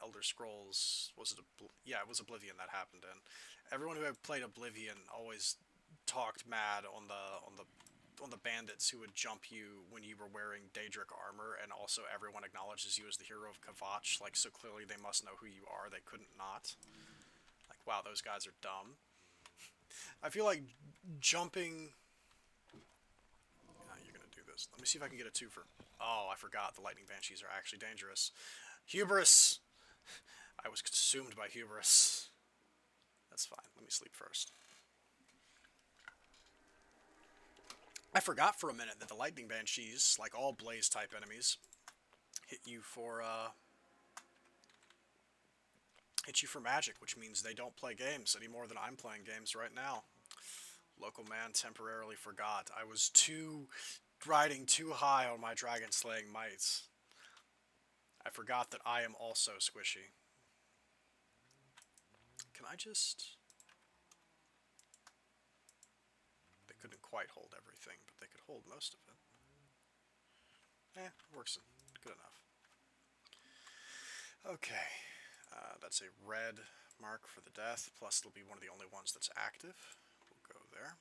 Elder Scrolls, was it yeah, it was Oblivion that happened in. Everyone who had played Oblivion always talked mad on the bandits who would jump you when you were wearing Daedric armor, and also everyone acknowledges you as the hero of Kvatch, like, so clearly they must know who you are, they couldn't not. Like, wow, those guys are dumb. I feel like jumping... you're gonna do this. Let me see if I can get a twofer. Oh, I forgot, the Lightning Banshees are actually dangerous. Hubris! I was consumed by hubris. That's fine, let me sleep first. I forgot for a minute that the Lightning Banshees, like all Blaze-type enemies, hit you for magic, which means they don't play games any more than I'm playing games right now. Local man temporarily forgot. I was riding too high on my dragon slaying might. I forgot that I am also squishy. Can I just... They couldn't quite hold everything, but they could hold most of it. Works good enough. Okay, that's a red mark for the death, plus it'll be one of the only ones that's active. We'll go there.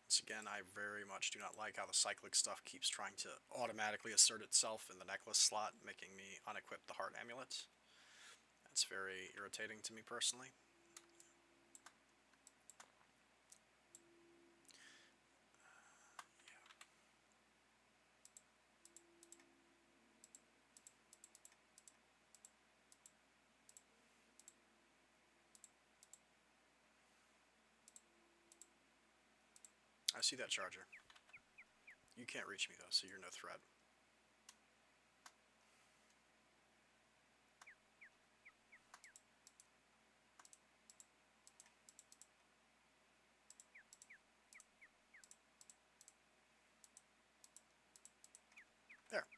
Once again, I very much do not like how the cyclic stuff keeps trying to automatically assert itself in the necklace slot, making me unequip the heart amulet. That's very irritating to me personally. I see that charger. You can't reach me though, so you're no threat. There.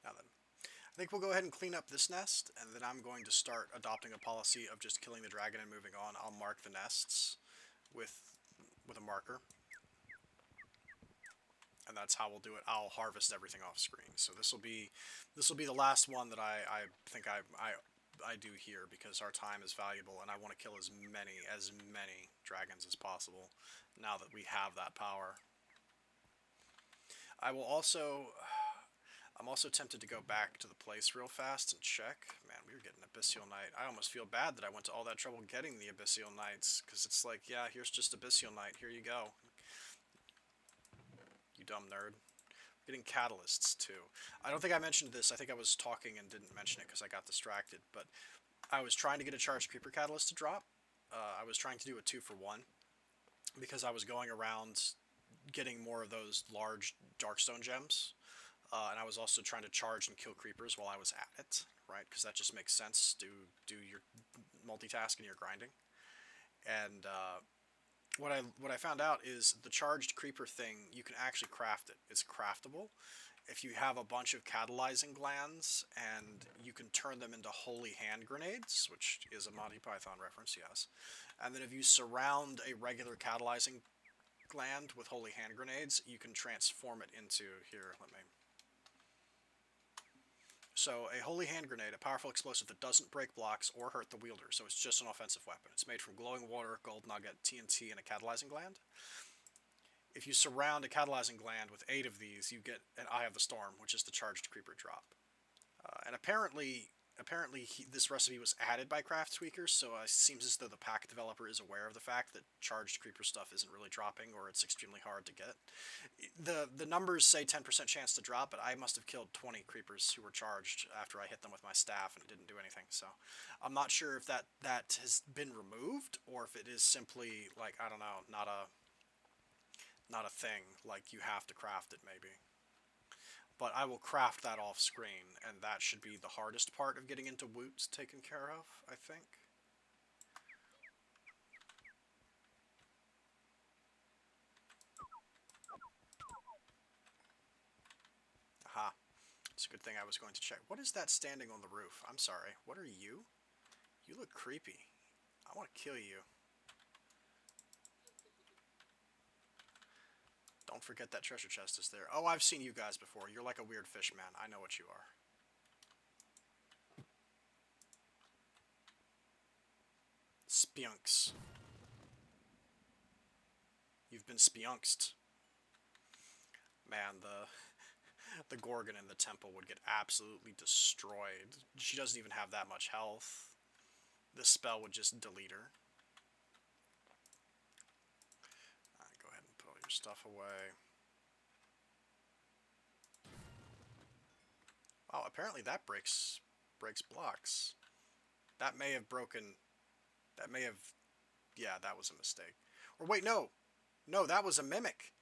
Now then. I think we'll go ahead and clean up this nest, and then I'm going to start adopting a policy of just killing the dragon and moving on. I'll mark the nests with a marker. And that's how we'll do it. I'll harvest everything off screen. So this will be the last one that I think I do here, because our time is valuable and I want to kill as many dragons as possible now that we have that power. I'm also tempted to go back to the place real fast and check. Man, we were getting Abyssal Knight. I almost feel bad that I went to all that trouble getting the Abyssal Knights, because it's like, yeah, here's just Abyssal Knight. Here you go. You dumb nerd. Getting catalysts, too. I don't think I mentioned this. I think I was talking and didn't mention it because I got distracted, but I was trying to get a charged creeper catalyst to drop. I was trying to do a 2-for-1 because I was going around getting more of those large Darkstone gems. And I was also trying to charge and kill creepers while I was at it, right? Because that just makes sense. Do your multitask and your grinding. And what I found out is the charged creeper thing, you can actually craft it. It's craftable. If you have a bunch of catalyzing glands, and you can turn them into holy hand grenades, which is a Monty Python reference, yes. And then if you surround a regular catalyzing gland with holy hand grenades, you can transform it into, here, let me... So, a holy hand grenade, a powerful explosive that doesn't break blocks or hurt the wielder, so it's just an offensive weapon. It's made from glowing water, gold nugget, TNT, and a catalyzing gland. if you surround a catalyzing gland with 8 of these, you get an Eye of the Storm, which is the charged creeper drop. And apparently this recipe was added by craft tweakers, so it seems as though the pack developer is aware of the fact that charged creeper stuff isn't really dropping, or it's extremely hard to get. The numbers say 10% chance to drop, but I must have killed 20 creepers who were charged after I hit them with my staff, and it didn't do anything. So I'm not sure if that has been removed, or if it is simply, like, I don't know, not a thing, like you have to craft it maybe. But I will craft that off screen, and that should be the hardest part of getting into woots taken care of, I think. Aha. It's a good thing I was going to check. What is that standing on the roof? I'm sorry. What are you? You look creepy. I want to kill you. Don't forget that treasure chest is there. Oh, I've seen you guys before. You're like a weird fish man. I know what you are. Spinuxed. You've been spinuxed. Man, the Gorgon in the temple would get absolutely destroyed. She doesn't even have that much health. This spell would just delete her. Alright, go ahead and put all your stuff away. Oh, apparently that breaks blocks. That may have broken... That may have... Yeah, that was a mistake. Or wait, no! No, that was a mimic.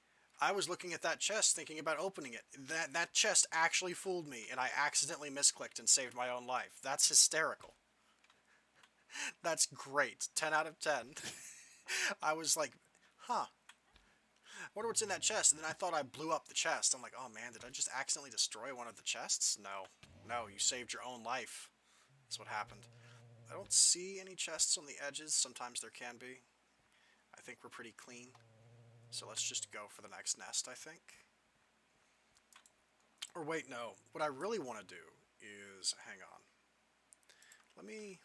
I was looking at that chest thinking about opening it. That chest actually fooled me, and I accidentally misclicked and saved my own life. That's hysterical. That's great. 10 out of 10. I was like, huh. I wonder what's in that chest. And then I thought I blew up the chest. I'm like, oh man, did I just accidentally destroy one of the chests? No. No, you saved your own life. That's what happened. I don't see any chests on the edges. Sometimes there can be. I think we're pretty clean. So let's just go for the next nest, I think. Or wait, no. What I really want to do is... Hang on. Let me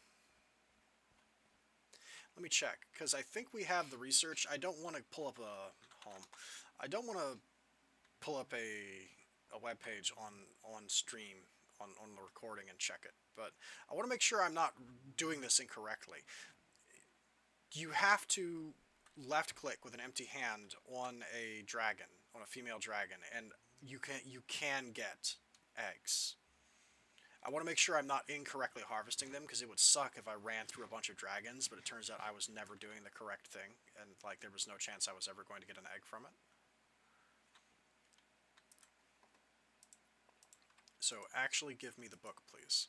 check, because I think we have the research. I don't want to pull up a home. I don't want to pull up a web page on stream, on the recording, and check it. But I want to make sure I'm not doing this incorrectly. You have to left click with an empty hand on a dragon, on a female dragon, and you can get eggs. I want to make sure I'm not incorrectly harvesting them, because it would suck if I ran through a bunch of dragons, but it turns out I was never doing the correct thing, and like there was no chance I was ever going to get an egg from it. So actually give me the book, please.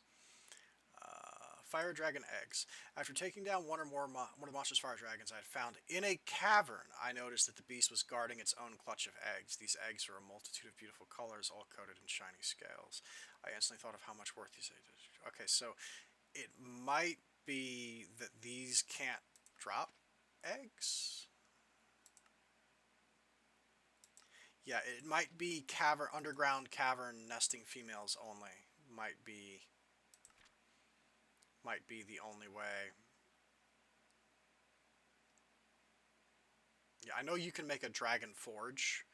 Fire dragon eggs. After taking down one of the monstrous fire dragons I had found in a cavern, I noticed that the beast was guarding its own clutch of eggs. These eggs were a multitude of beautiful colors, all coated in shiny scales. I instantly thought of how much worth these eggs. Okay, so it might be that these can't drop eggs. Yeah, it might be underground cavern nesting females only. Might be the only way. Yeah, I know you can make a dragon forge,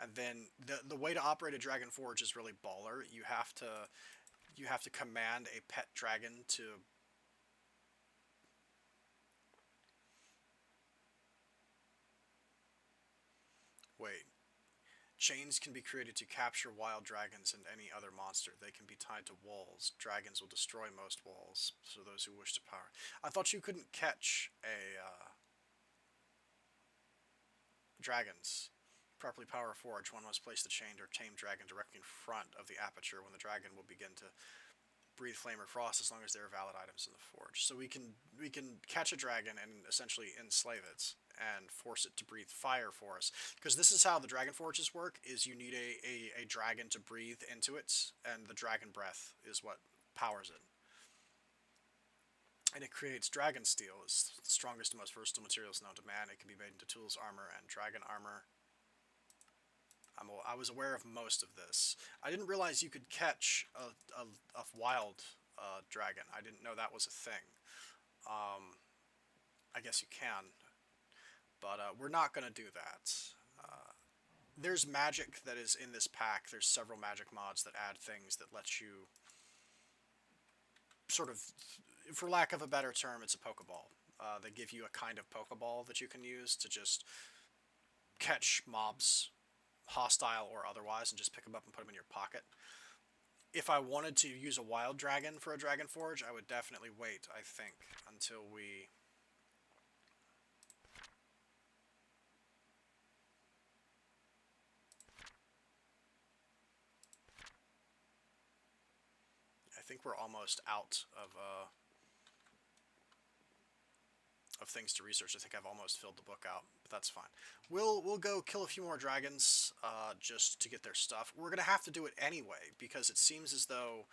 and then the way to operate a dragon forge is really baller. You have to command a pet dragon to... Wait. Chains can be created to capture wild dragons and any other monster. They can be tied to walls. Dragons will destroy most walls, so those who wish to power... I thought you couldn't catch dragons. Properly power a forge, one must place the chained or tamed dragon directly in front of the aperture when the dragon will begin to breathe flame or frost, as long as there are valid items in the forge. So we can catch a dragon and essentially enslave it and force it to breathe fire for us. Because this is how the dragon forges work, is you need a dragon to breathe into it, and the dragon breath is what powers it. And it creates dragon steel. It's the strongest and most versatile materials known to man. It can be made into tools, armor, and dragon armor. I was aware of most of this. I didn't realize you could catch a wild dragon. I didn't know that was a thing. I guess you can, but we're not going to do that. there's magic that is in this pack. There's several magic mods that add things that let you sort of, for lack of a better term, it's a Pokeball. They give you a kind of Pokeball that you can use to just catch mobs, hostile or otherwise, and just pick them up and put them in your pocket. If I wanted to use a wild dragon for a Dragon Forge, I would definitely wait, I think, until we... I think we're almost out of things to research. I think I've almost filled the book out, but that's fine. We'll go kill a few more dragons just to get their stuff. We're gonna have to do it anyway because it seems as though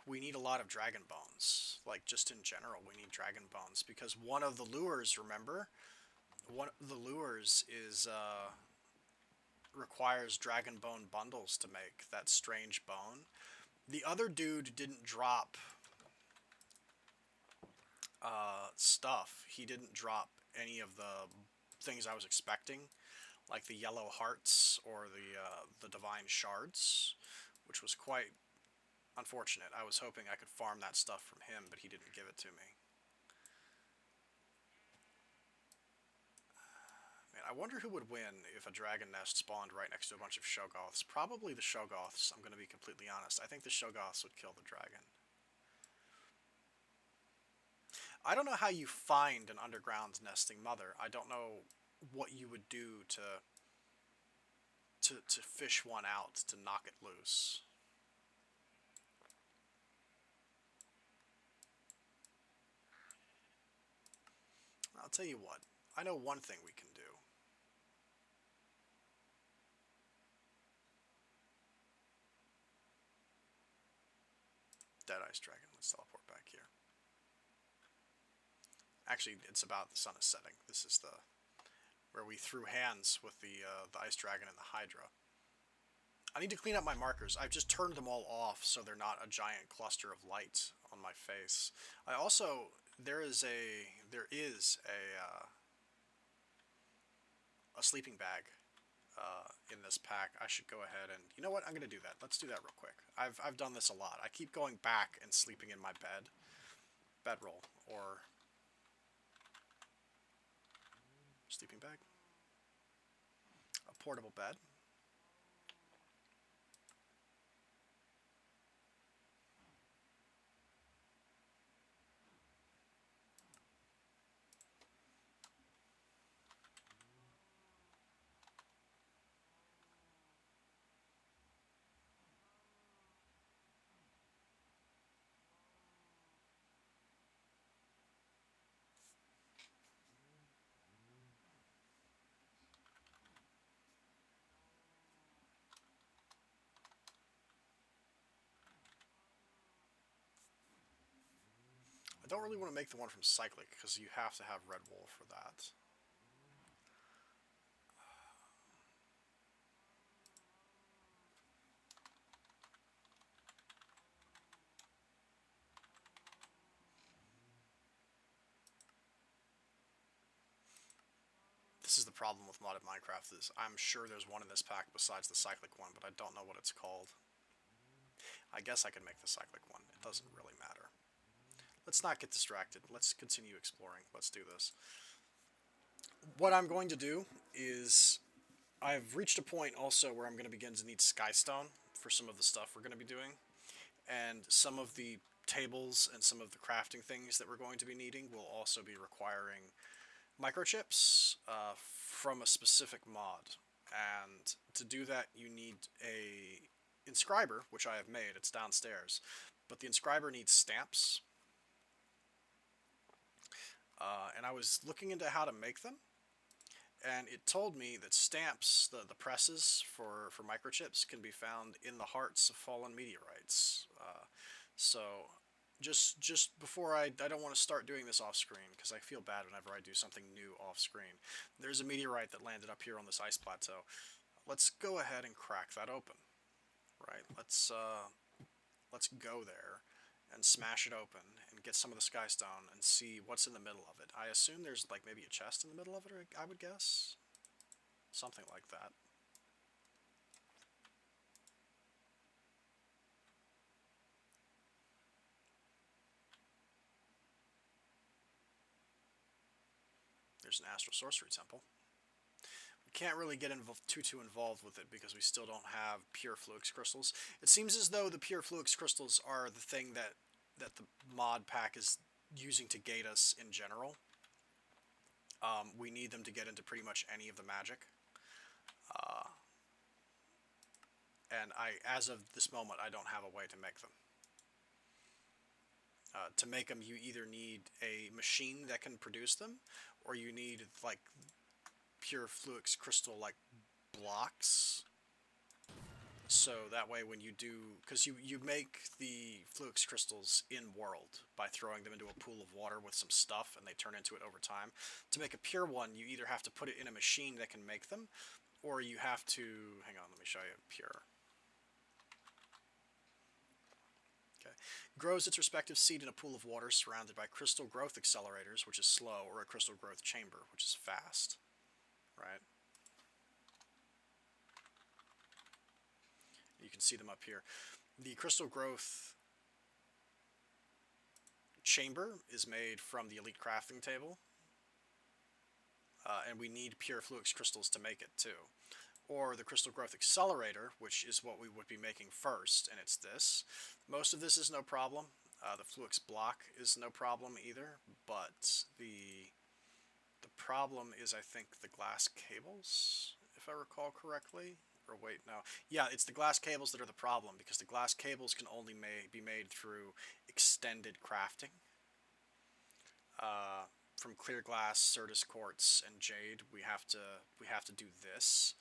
we need a lot of dragon bones. Like just in general, we need dragon bones because one of the lures, remember, one of the lures is requires dragon bone bundles to make that strange bone. The other dude didn't drop stuff. He didn't drop any of the things I was expecting, like the yellow hearts or the divine shards, which was quite unfortunate. I was hoping I could farm that stuff from him, but he didn't give it to me. Man, I wonder who would win if a dragon nest spawned right next to a bunch of Shoggoths. Probably the Shoggoths, I'm going to be completely honest. I think the Shoggoths would kill the dragon. I don't know how you find an underground nesting mother. I don't know what you would do to fish one out, to knock it loose. I'll tell you what. I know one thing we can do. Dead Ice Dragon. Let's teleport back here. Actually, it's about the sun is setting. This is the where we threw hands with the Ice Dragon and the Hydra. I need to clean up my markers. I've just turned them all off so they're not a giant cluster of light on my face. I also there is a sleeping bag in this pack. I should go ahead and you know what? I'm gonna do that. Let's do that real quick. I've done this a lot. I keep going back and sleeping in my bedroll or sleeping bag, a portable bed. I don't really want to make the one from Cyclic because you have to have Red Wool for that. This is the problem with modded Minecraft is I'm sure there's one in this pack besides the Cyclic one, but I don't know what it's called. I guess I can make the Cyclic one. It doesn't really matter. Let's not get distracted. Let's continue exploring. Let's do this. What I'm going to do is I've reached a point also where I'm going to begin to need Skystone for some of the stuff we're going to be doing. And some of the tables and some of the crafting things that we're going to be needing will also be requiring microchips from a specific mod. And to do that, you need a inscriber, which I have made. It's downstairs. But the inscriber needs stamps. And I was looking into how to make them. And it told me that stamps, the presses for microchips, can be found in the hearts of fallen meteorites. So just before I don't want to start doing this off screen because I feel bad whenever I do something new off screen. There's a meteorite that landed up here on this ice plateau. Let's go ahead and crack that open. Right, let's go there and smash it open and get some of the Skystone and see what's in the middle of it. I assume there's like maybe a chest in the middle of it, or I would guess. Something like that. there's an Astral Sorcery Temple. We can't really get too involved with it because we still don't have pure Fluix crystals. It seems as though the pure Fluix crystals are the thing that the mod pack is using to gate us in general. We need them to get into pretty much any of the magic. And as of this moment, I don't have a way to make them. To make them, you either need a machine that can produce them, or you need, like, pure Fluix crystal, like, blocks. So that way when you do... Because you make the Fluix crystals in-world by throwing them into a pool of water with some stuff, and they turn into it over time. To make a pure one, you either have to put it in a machine that can make them, or you have to... Hang on, let me show you pure. Grows its respective seed in a pool of water surrounded by crystal growth accelerators, which is slow, or a crystal growth chamber, which is fast. Right? You can see them up here. The crystal growth chamber is made from the elite crafting table. And we need pure Fluix crystals to make it, too. Or the crystal growth accelerator, which is what we would be making first, and it's this. Most of this is no problem. The Fluix block is no problem either, but the problem is, I think, the glass cables, if I recall correctly. Or wait, no. Yeah, it's the glass cables that are the problem, because the glass cables can only be made through extended crafting. From clear glass, Certus quartz, and jade, we have to do this.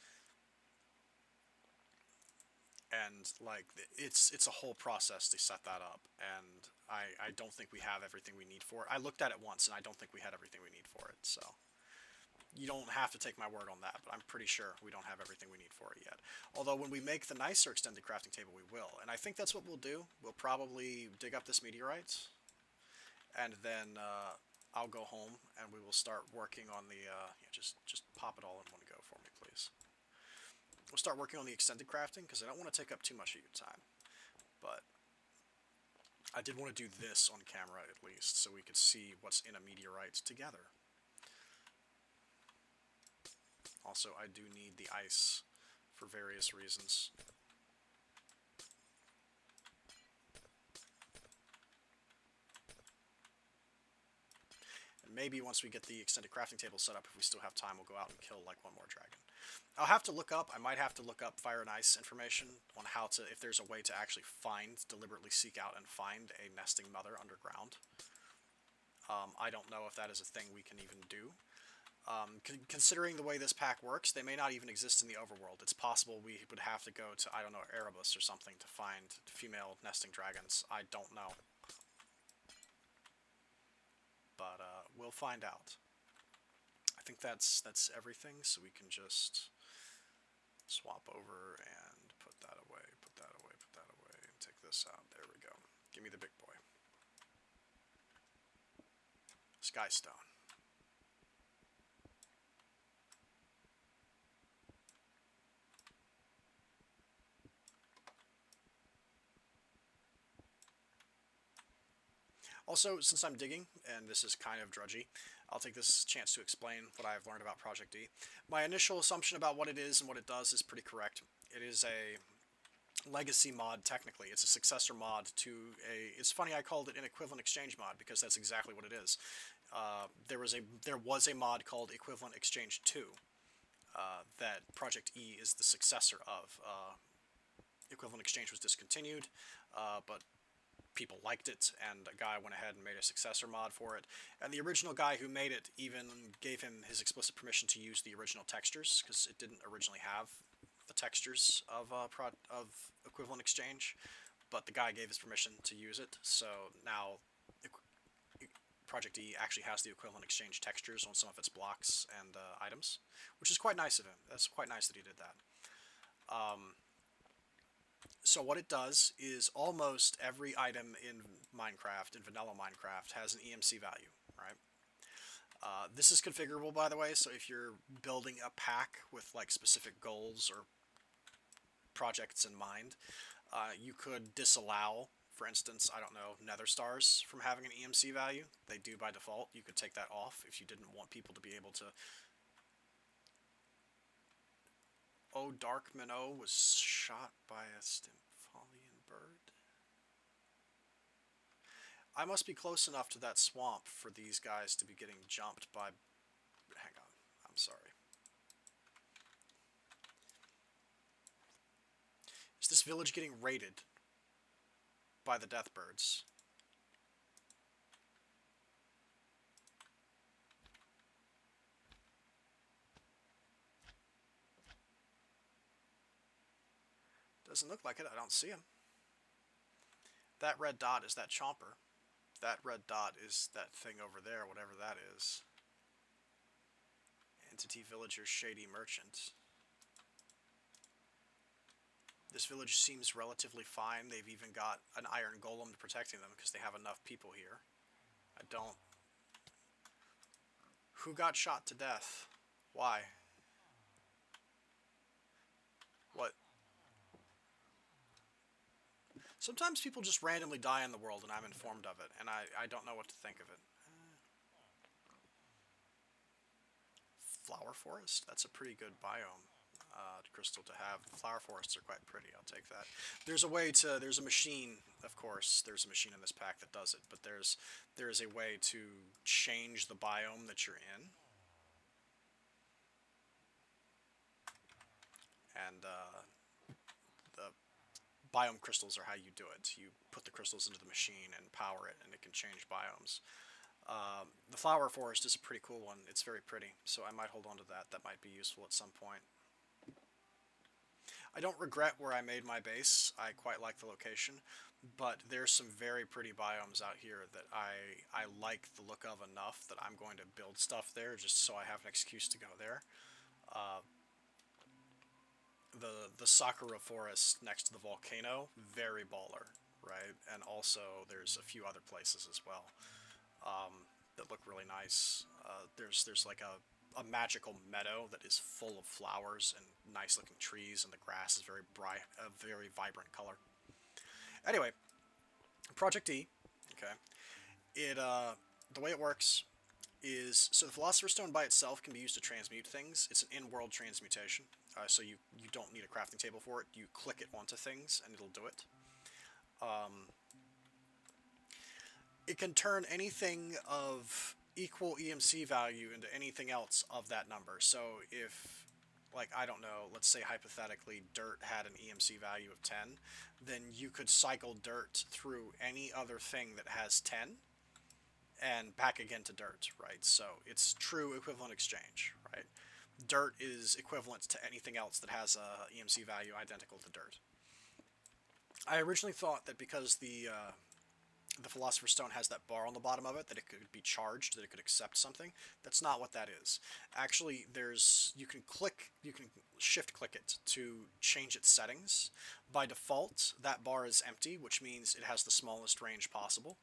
And, like, it's a whole process to set that up, and I don't think we have everything we need for it. I looked at it once, and I don't think we had everything we need for it, so... You don't have to take my word on that, but I'm pretty sure we don't have everything we need for it yet. Although when we make the nicer extended crafting table, we will. And I think that's what we'll do. We'll probably dig up this meteorite, and then I'll go home, and we will start working on the... yeah, just pop it all in one go for me, please. We'll start working on the extended crafting, because I don't want to take up too much of your time. But I did want to do this on camera, at least, so we could see what's in a meteorite together. Also, I do need the ice for various reasons. And maybe once we get the extended crafting table set up, if we still have time, we'll go out and kill, like, one more dragon. I'll have to look up, I might have to look up fire and ice information on how to, if there's a way to actually deliberately seek out and find a nesting mother underground. I don't know if that is a thing we can even do. Considering the way this pack works, they may not even exist in the overworld. It's possible we would have to go to, I don't know, Erebus or something to find female nesting dragons. I don't know. But, we'll find out. I think that's everything, so we can just swap over and put that away, put that away, put that away, and take this out. There we go. Give me the big boy. Skystone. Also, since I'm digging, and this is kind of drudgy, I'll take this chance to explain what I've learned about Project D. My initial assumption about what it is and what it does is pretty correct. It is a legacy mod, technically. It's a successor mod to a... It's funny I called it an equivalent exchange mod, because that's exactly what it is. There was a mod called Equivalent Exchange 2 that Project E is the successor of. Equivalent Exchange was discontinued, but people liked it, and a guy went ahead and made a successor mod for it. And the original guy who made it even gave him his explicit permission to use the original textures, because it didn't originally have the textures of Equivalent Exchange, but the guy gave his permission to use it, so now Project E actually has the Equivalent Exchange textures on some of its blocks and items, which is quite nice of him. That's quite nice that he did that. So what it does is almost every item in Minecraft, in vanilla Minecraft, has an EMC value, right? This is configurable, by the way, so if you're building a pack with, like, specific goals or projects in mind, you could disallow For instance, I don't know, nether stars from having an EMC value. They do by default. You could take that off if you didn't want people to be able to... Oh, Dark Minnow was shot by a Stymphalian bird? I must be close enough to that swamp for these guys to be getting jumped by... Hang on, I'm sorry. Is this village getting raided by the deathbirds? Doesn't look like it. I don't see him. That red dot is that chomper. That red dot is that thing over there, whatever that is. Entity Villager Shady Merchant. This village seems relatively fine. They've even got an iron golem protecting them because they have enough people here. I don't... Who got shot to death? Why? What? Sometimes people just randomly die in the world and I'm informed of it, and I don't know what to think of it. Flower forest? That's a pretty good biome. Crystal to have. Flower forests are quite pretty, I'll take that. There's a way to, there's a machine, of course, there's a machine in this pack that does it, but there is a way to change the biome that you're in. And the biome crystals are how you do it. You put the crystals into the machine and power it, and it can change biomes. The flower forest is a pretty cool one. It's very pretty, so I might hold on to that. That might be useful at some point. I don't regret where I made my base. I quite like the location, but there's some very pretty biomes out here that I like the look of enough that I'm going to build stuff there just so I have an excuse to go there. The Sakura forest next to the volcano, very baller, right? And also there's a few other places as well that look really nice. There's like a magical meadow that is full of flowers and nice looking trees, and the grass is very bright, a very vibrant color. Anyway, Project E, okay, the way it works is, so the Philosopher's Stone by itself can be used to transmute things. It's an in-world transmutation, so you don't need a crafting table for it. You click it onto things and it'll do it. It can turn anything of equal EMC value into anything else of that number. So if, like, I don't know, let's say hypothetically dirt had an EMC value of 10, then you could cycle dirt through any other thing that has 10 and back again to dirt, right? So it's true equivalent exchange, right? Dirt is equivalent to anything else that has a EMC value identical to dirt. I originally thought that because the Philosopher's Stone has that bar on the bottom of it, that it could be charged, that it could accept something. That's not what that is. Actually, you can shift click it to change its settings. By default, that bar is empty, which means it has the smallest range possible.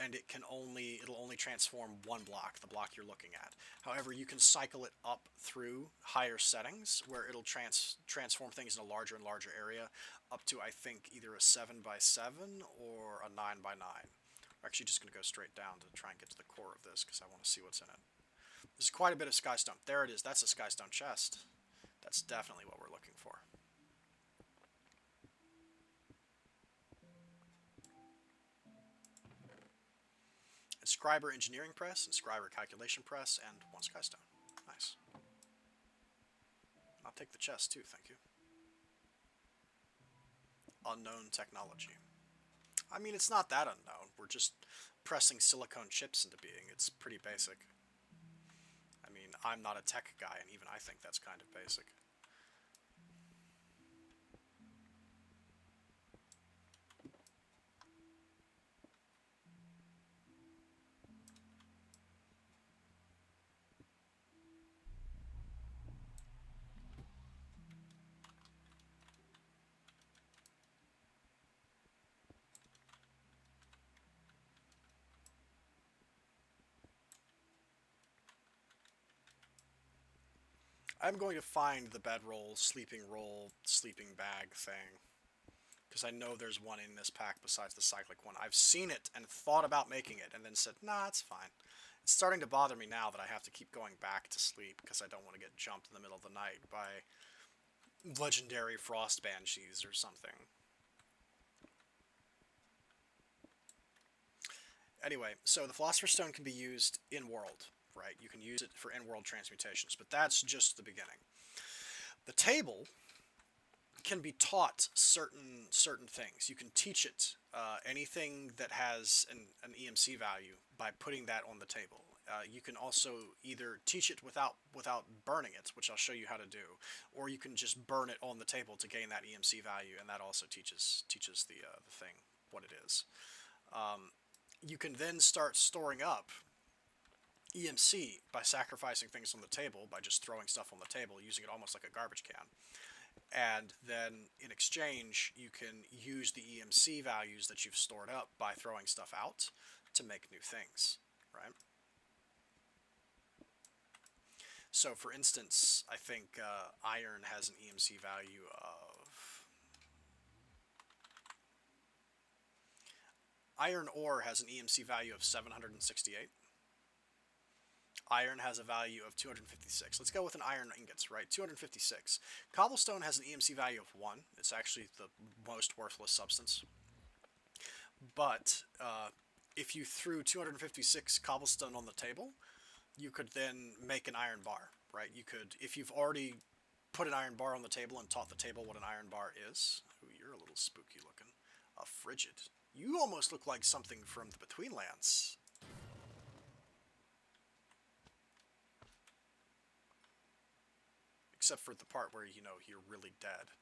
And it'll only transform one block, the block you're looking at. However, you can cycle it up through higher settings, where it'll transform things in a larger and larger area, up to, I think, either a 7x7 or a 9x9. We're actually just going to go straight down to try and get to the core of this, because I want to see what's in it. There's quite a bit of skystone. There it is. That's a skystone chest. That's definitely what we're looking for. Inscriber Engineering Press, Inscriber Calculation Press, and one skystone. Nice. I'll take the chest too, thank you. Unknown technology. I mean, it's not that unknown. We're just pressing silicone chips into being. It's pretty basic. I mean, I'm not a tech guy, and even I think that's kind of basic. I'm going to find the bedroll, sleeping bag thing, because I know there's one in this pack besides the cyclic one. I've seen it and thought about making it, and then said, nah, it's fine. It's starting to bother me now that I have to keep going back to sleep because I don't want to get jumped in the middle of the night by legendary frost banshees or something. Anyway, so the Philosopher's Stone can be used in-world, right? You can use it for in-world transmutations, but that's just the beginning. The table can be taught certain things. You can teach it anything that has an EMC value by putting that on the table. You can also either teach it without burning it, which I'll show you how to do, or you can just burn it on the table to gain that EMC value, and that also teaches the thing what it is. You can then start storing up EMC by sacrificing things on the table, by just throwing stuff on the table, using it almost like a garbage can. And then in exchange, you can use the EMC values that you've stored up by throwing stuff out to make new things, right? So for instance, I think iron has an EMC value of... Iron ore has an EMC value of 768. Iron has a value of 256. Let's go with an iron ingots, right? 256. Cobblestone has an EMC value of 1. It's actually the most worthless substance. But if you threw 256 cobblestone on the table, you could then make an iron bar, right? You could, if you've already put an iron bar on the table and taught the table what an iron bar is. Ooh, you're a little spooky looking. A frigid. You almost look like something from the Betweenlands. Except for the part where, you know, you're really dead.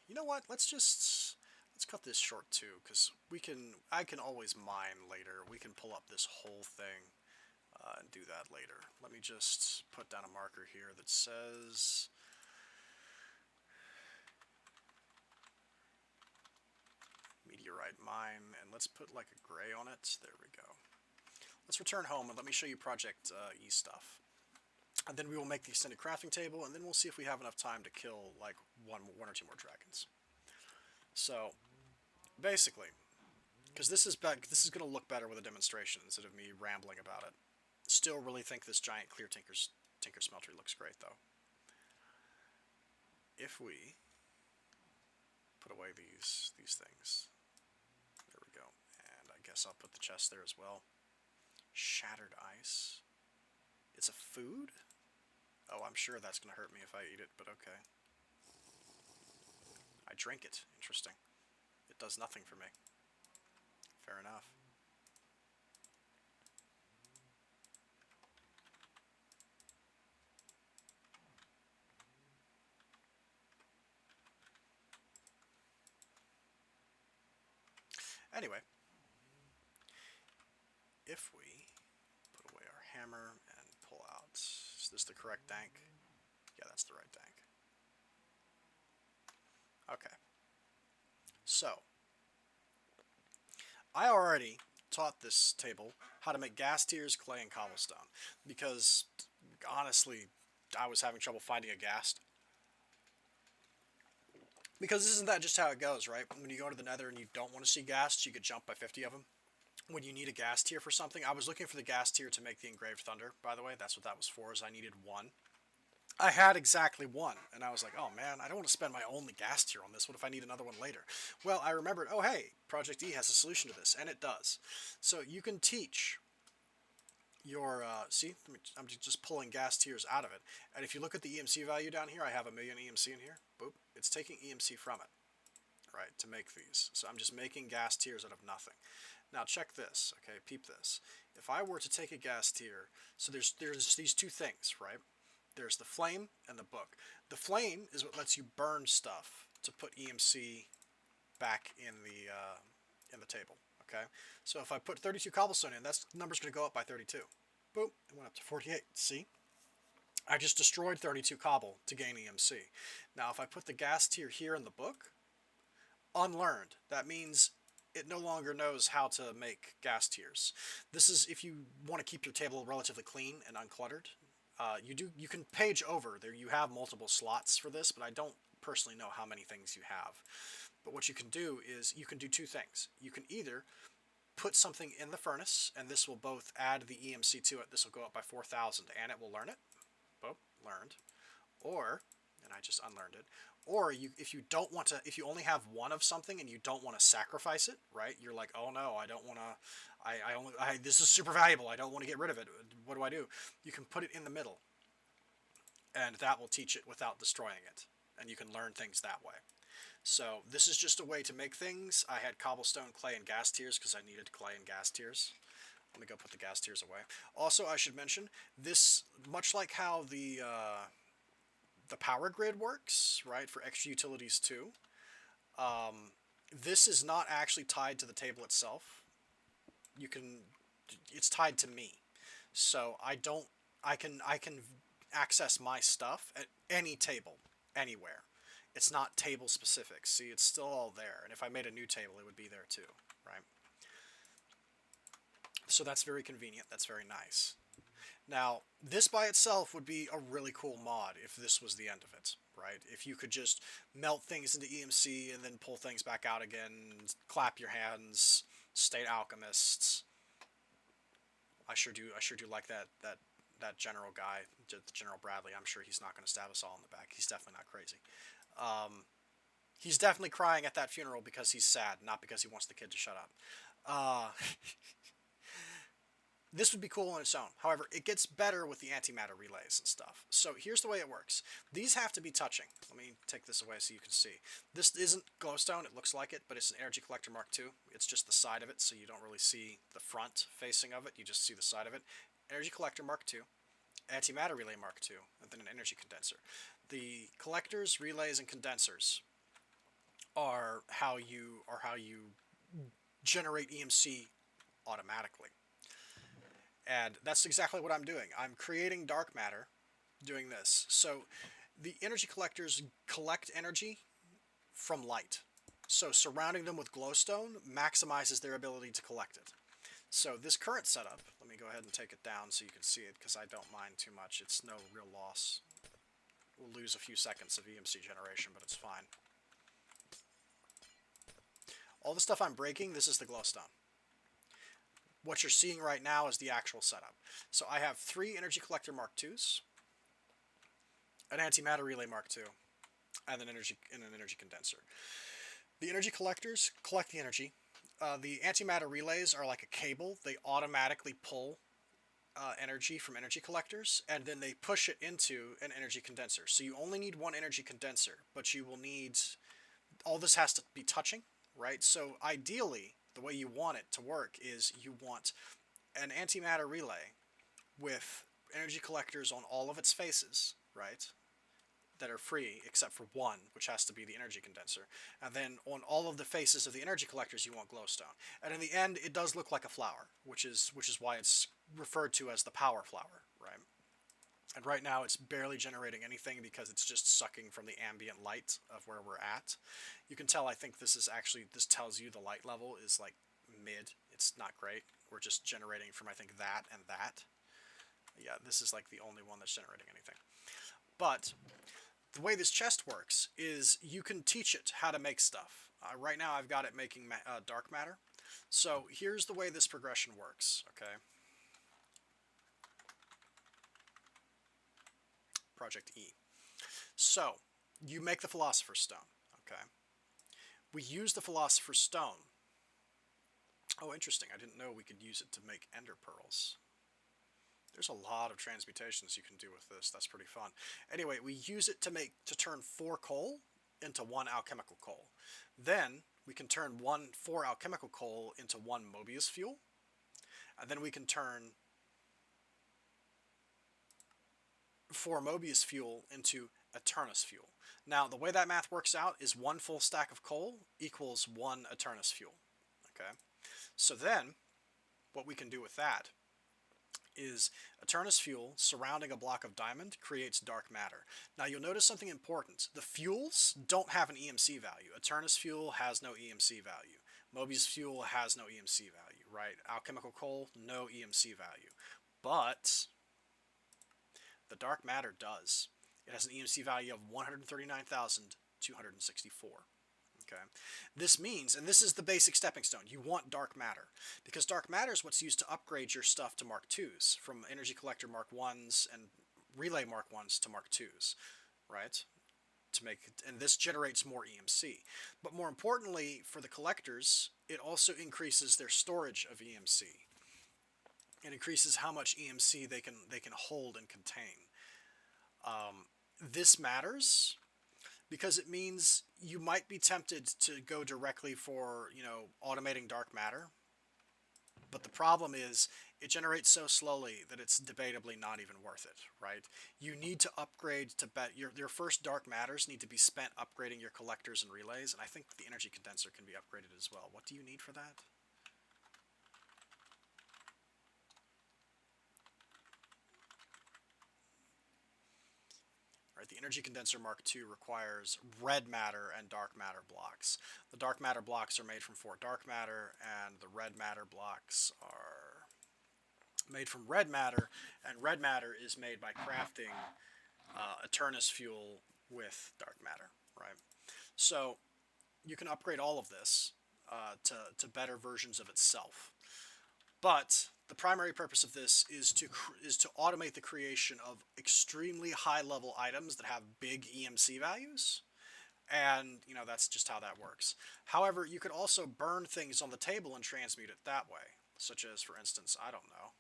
You know what? Let's cut this short too, because I can always mine later. We can pull up this whole thing and do that later. Let me just put down a marker here that says... Meteorite mine, and let's put like a gray on it. There we go. Let's return home and let me show you Project E stuff. And then we will make the extended crafting table, and then we'll see if we have enough time to kill like one or two more dragons. So basically, because this is going to look better with a demonstration instead of me rambling about it. Still really think this giant clear tinker smeltery looks great though. If we put away these things, there we go, and I guess I'll put the chest there as well. Shattered ice. It's a food? Oh, I'm sure that's going to hurt me if I eat it, but okay. I drink it. Interesting. It does nothing for me. Fair enough. Anyway, if we put away our hammer and pull out, is this the correct dank? Yeah, that's the right dank. Okay. So, I already taught this table how to make gas tiers, clay, and cobblestone, because honestly, I was having trouble finding a ghast. Because isn't that just how it goes, right? When you go to the nether and you don't want to see ghasts, you get jumped by 50 of them. When you need a ghast tier for something, I was looking for the ghast tier to make the engraved thunder, by the way. That's what that was for, is I needed one. I had exactly one, and I was like, oh man, I don't want to spend my only ghast tier on this. What if I need another one later? Well, I remembered, oh hey, Project E has a solution to this, and it does. So you can teach your, see, I'm just pulling ghast tiers out of it. And if you look at the EMC value down here, I have 1 million EMC in here. Boop. It's taking EMC from it, right, to make these. So I'm just making ghast tiers out of nothing. Now check this, okay, peep this. If I were to take a ghast tier, so there's these two things, right? There's the flame and the book. The flame is what lets you burn stuff to put EMC back in the table, okay? So if I put 32 cobblestone in, that number's going to go up by 32. Boop, it went up to 48, see? I just destroyed 32 cobble to gain EMC. Now if I put the ghast tier here in the book, unlearned, that means it no longer knows how to make ghast tiers. This is if you want to keep your table relatively clean and uncluttered. You can page over there. You have multiple slots for this, but I don't personally know how many things you have. But what you can do is you can do two things. You can either put something in the furnace, and this will both add the EMC to it. This will go up by 4,000, and it will learn it. Boop, learned. Or, and I just unlearned it. Or if you don't want to, if you only have one of something and you don't want to sacrifice it, right? You're like, oh no, I don't want to. This is super valuable. I don't want to get rid of it. What do? You can put it in the middle, and that will teach it without destroying it, and you can learn things that way. So this is just a way to make things. I had cobblestone, clay, and gas tiers because I needed clay and gas tiers. Let me go put the gas tiers away. Also, I should mention this, much like how the power grid works, right, for extra utilities too. This is not actually tied to the table itself. It's tied to me, so I can access my stuff at any table, anywhere. It's not table specific. See, it's still all there, and if I made a new table, it would be there too, right? So that's very convenient. That's very nice. Now, this by itself would be a really cool mod if this was the end of it, right? If you could just melt things into EMC and then pull things back out again, clap your hands, state alchemists. I sure do like that general guy, General Bradley. I'm sure he's not going to stab us all in the back. He's definitely not crazy. He's definitely crying at that funeral because he's sad, not because he wants the kid to shut up. This would be cool on its own. However, it gets better with the antimatter relays and stuff. So here's the way it works. These have to be touching. Let me take this away so you can see. This isn't glowstone. It looks like it, but it's an energy collector Mark II. It's just the side of it, so you don't really see the front facing of it. You just see the side of it. Energy collector Mark II, antimatter relay Mark II, and then an energy condenser. The collectors, relays, and condensers are how you generate EMC automatically. And that's exactly what I'm doing. I'm creating dark matter doing this. So the energy collectors collect energy from light. So surrounding them with glowstone maximizes their ability to collect it. So this current setup, let me go ahead and take it down so you can see it because I don't mind too much. It's no real loss. We'll lose a few seconds of EMC generation, but it's fine. All the stuff I'm breaking, this is the glowstone. What you're seeing right now is the actual setup. So I have 3 energy collector Mark IIs, an antimatter relay Mark II, and an energy condenser. The energy collectors collect the energy. The antimatter relays are like a cable. They automatically pull energy from energy collectors, and then they push it into an energy condenser. So you only need one energy condenser, but you will need... all this has to be touching, right? So ideally, the way you want it to work is you want an antimatter relay with energy collectors on all of its faces, right, that are free except for one, which has to be the energy condenser. And then on all of the faces of the energy collectors, you want glowstone. And in the end, it does look like a flower, which is why it's referred to as the power flower, right? And right now, it's barely generating anything because it's just sucking from the ambient light of where we're at. You can tell, I think this tells you the light level is like mid. It's not great. We're just generating from, I think, that and that. Yeah, this is like the only one that's generating anything. But the way this chest works is you can teach it how to make stuff. Right now, I've got it making dark matter. So here's the way this progression works, okay? Project E. So, you make the Philosopher's Stone, okay? We use the Philosopher's Stone. Oh, interesting. I didn't know we could use it to make ender pearls. There's a lot of transmutations you can do with this. That's pretty fun. Anyway, we use it to turn 4 coal into 1 alchemical coal. Then, we can turn 4 alchemical coal into 1 Mobius fuel. And then we can turn 4 Mobius fuel into Eternus fuel. Now, the way that math works out is 1 full stack of coal equals 1 Eternus fuel. Okay? So then, what we can do with that is Eternus fuel surrounding a block of diamond creates dark matter. Now, you'll notice something important. The fuels don't have an EMC value. Eternus fuel has no EMC value. Mobius fuel has no EMC value, right? Alchemical coal, no EMC value. But the dark matter does. It has an EMC value of 139,264. Okay, this means, and this is the basic stepping stone, you want dark matter, because dark matter is what's used to upgrade your stuff to Mark IIs, from Energy Collector Mark 1s and Relay Mark 1s to Mark 2s, right? And this generates more EMC. But more importantly, for the collectors, it also increases their storage of EMC. It increases how much EMC they can hold and contain. This matters because it means you might be tempted to go directly for, automating dark matter. But the problem is it generates so slowly that it's debatably not even worth it, right? You need to upgrade to your first dark matters need to be spent upgrading your collectors and relays, and I think the energy condenser can be upgraded as well. What do you need for that? Right, the Energy Condenser Mark II requires red matter and dark matter blocks. The dark matter blocks are made from 4 dark matter, and the red matter blocks are made from red matter, and red matter is made by crafting Eternus fuel with dark matter, right? So you can upgrade all of this to better versions of itself. But the primary purpose of this is to automate the creation of extremely high-level items that have big EMC values, and that's just how that works. However, you could also burn things on the table and transmute it that way, such as, for instance, I don't know.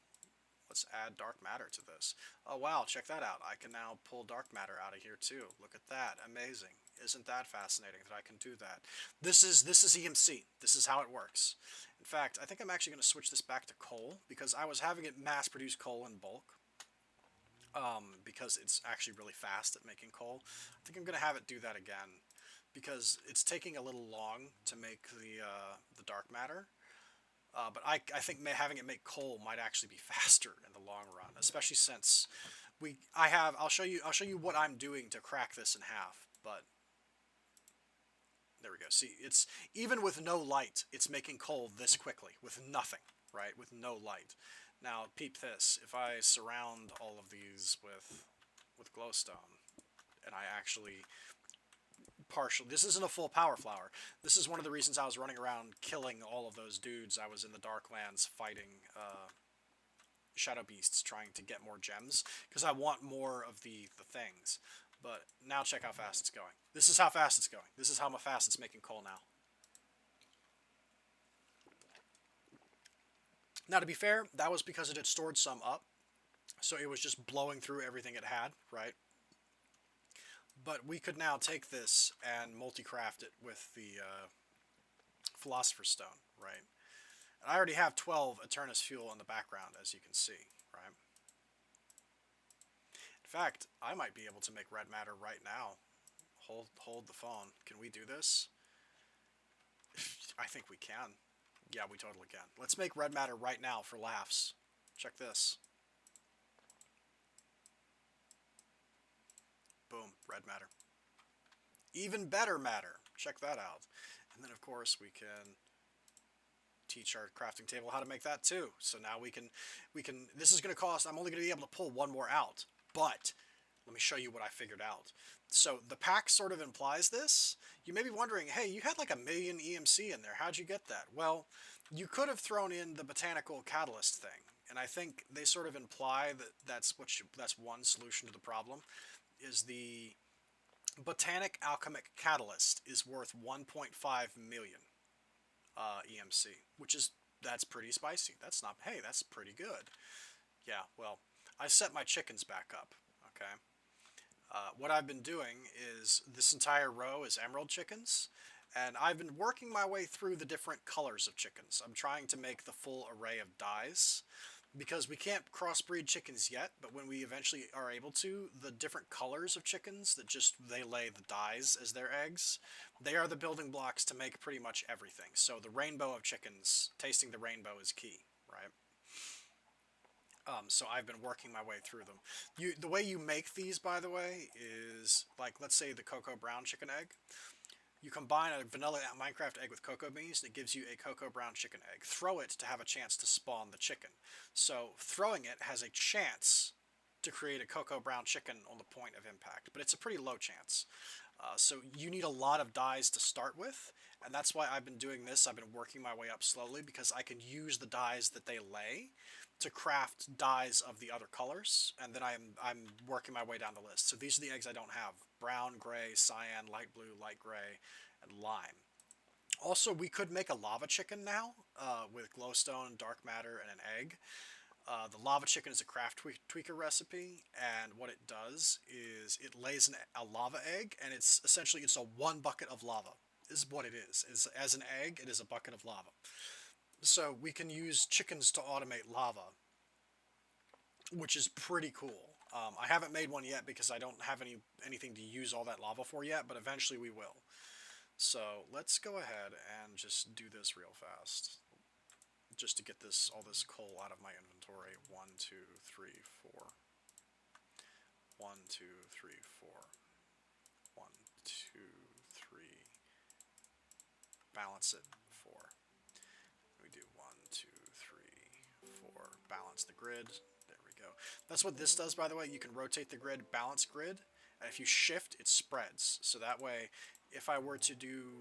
Let's add dark matter to this. Oh wow, check that out. I can now pull dark matter out of here too. Look at that. Amazing. Isn't that fascinating that I can do that? This is EMC. This is how it works. In fact, I think I'm actually going to switch this back to coal, because I was having it mass produce coal in bulk. Because it's actually really fast at making coal. I think I'm going to have it do that again, because it's taking a little long to make the dark matter. But I think having it make coal might actually be faster in the long run, especially since I'll show you what I'm doing to crack this in half. But there we go. See, it's even with no light, it's making coal this quickly with nothing, right? With no light. Now peep this. If I surround all of these with glowstone, and I actually this isn't a full power flower. This is one of the reasons I was running around killing all of those dudes. I was in the Darklands fighting shadow beasts, trying to get more gems, because I want more of the things. But now check how fast it's going. This is how fast it's going. This is how fast it's making coal now. Now, to be fair, that was because it had stored some up, so it was just blowing through everything it had, right? But we could now take this and multi-craft it with the Philosopher's Stone, right? And I already have 12 Eternus fuel in the background, as you can see, right? In fact, I might be able to make red matter right now. Hold the phone. Can we do this? I think we can. Yeah, we totally can. Let's make red matter right now for laughs. Check this. Boom, red matter. Even better matter. Check that out. And then, of course, we can teach our crafting table how to make that too. So now we can, this is going to cost, I'm only going to be able to pull one more out. But let me show you what I figured out. So the pack sort of implies this. You may be wondering, hey, you had like 1 million EMC in there. How'd you get that? Well, you could have thrown in the botanical catalyst thing. And I think they sort of imply that that's one solution to the problem. Is the botanic alchemic catalyst is worth 1.5 million EMC, that's pretty spicy. That's pretty good. Yeah, well, I set my chickens back up, okay? What I've been doing is this entire row is emerald chickens, and I've been working my way through the different colors of chickens. I'm trying to make the full array of dyes, because we can't crossbreed chickens yet, but when we eventually are able to, the different colors of chickens that they lay the dyes as their eggs, they are the building blocks to make pretty much everything. So the rainbow of chickens, tasting the rainbow is key, right? So I've been working my way through them. The way you make these, by the way, is like, let's say the cocoa brown chicken egg. You combine a vanilla Minecraft egg with cocoa beans, and it gives you a cocoa brown chicken egg. Throw it to have a chance to spawn the chicken. So throwing it has a chance to create a cocoa brown chicken on the point of impact, but it's a pretty low chance. So you need a lot of dyes to start with, and that's why I've been doing this. I've been working my way up slowly because I can use the dyes that they lay to craft dyes of the other colors, and then I'm working my way down the list. So these are the eggs I don't have: brown, gray, cyan, light blue, light gray, and lime. Also, we could make a lava chicken now with glowstone, dark matter, and an egg. The lava chicken is a craft tweaker recipe, and what it does is it lays a lava egg, and it's essentially it's a 1 bucket of lava. Is what it is. As an egg, it is a bucket of lava. So we can use chickens to automate lava, which is pretty cool. I haven't made one yet because I don't have anything to use all that lava for yet, but eventually we will. So let's go ahead and just do this real fast, just to get all this coal out of my inventory. 1, 2, 3, 4. 1, 2, 3, 4. 1, 2, 3. Balance it. 4. We do 1, 2, 3, 4. Balance the grid. There we go. That's what this does, by the way. You can rotate the grid, balance grid, and if you shift, it spreads. So that way, if I were to do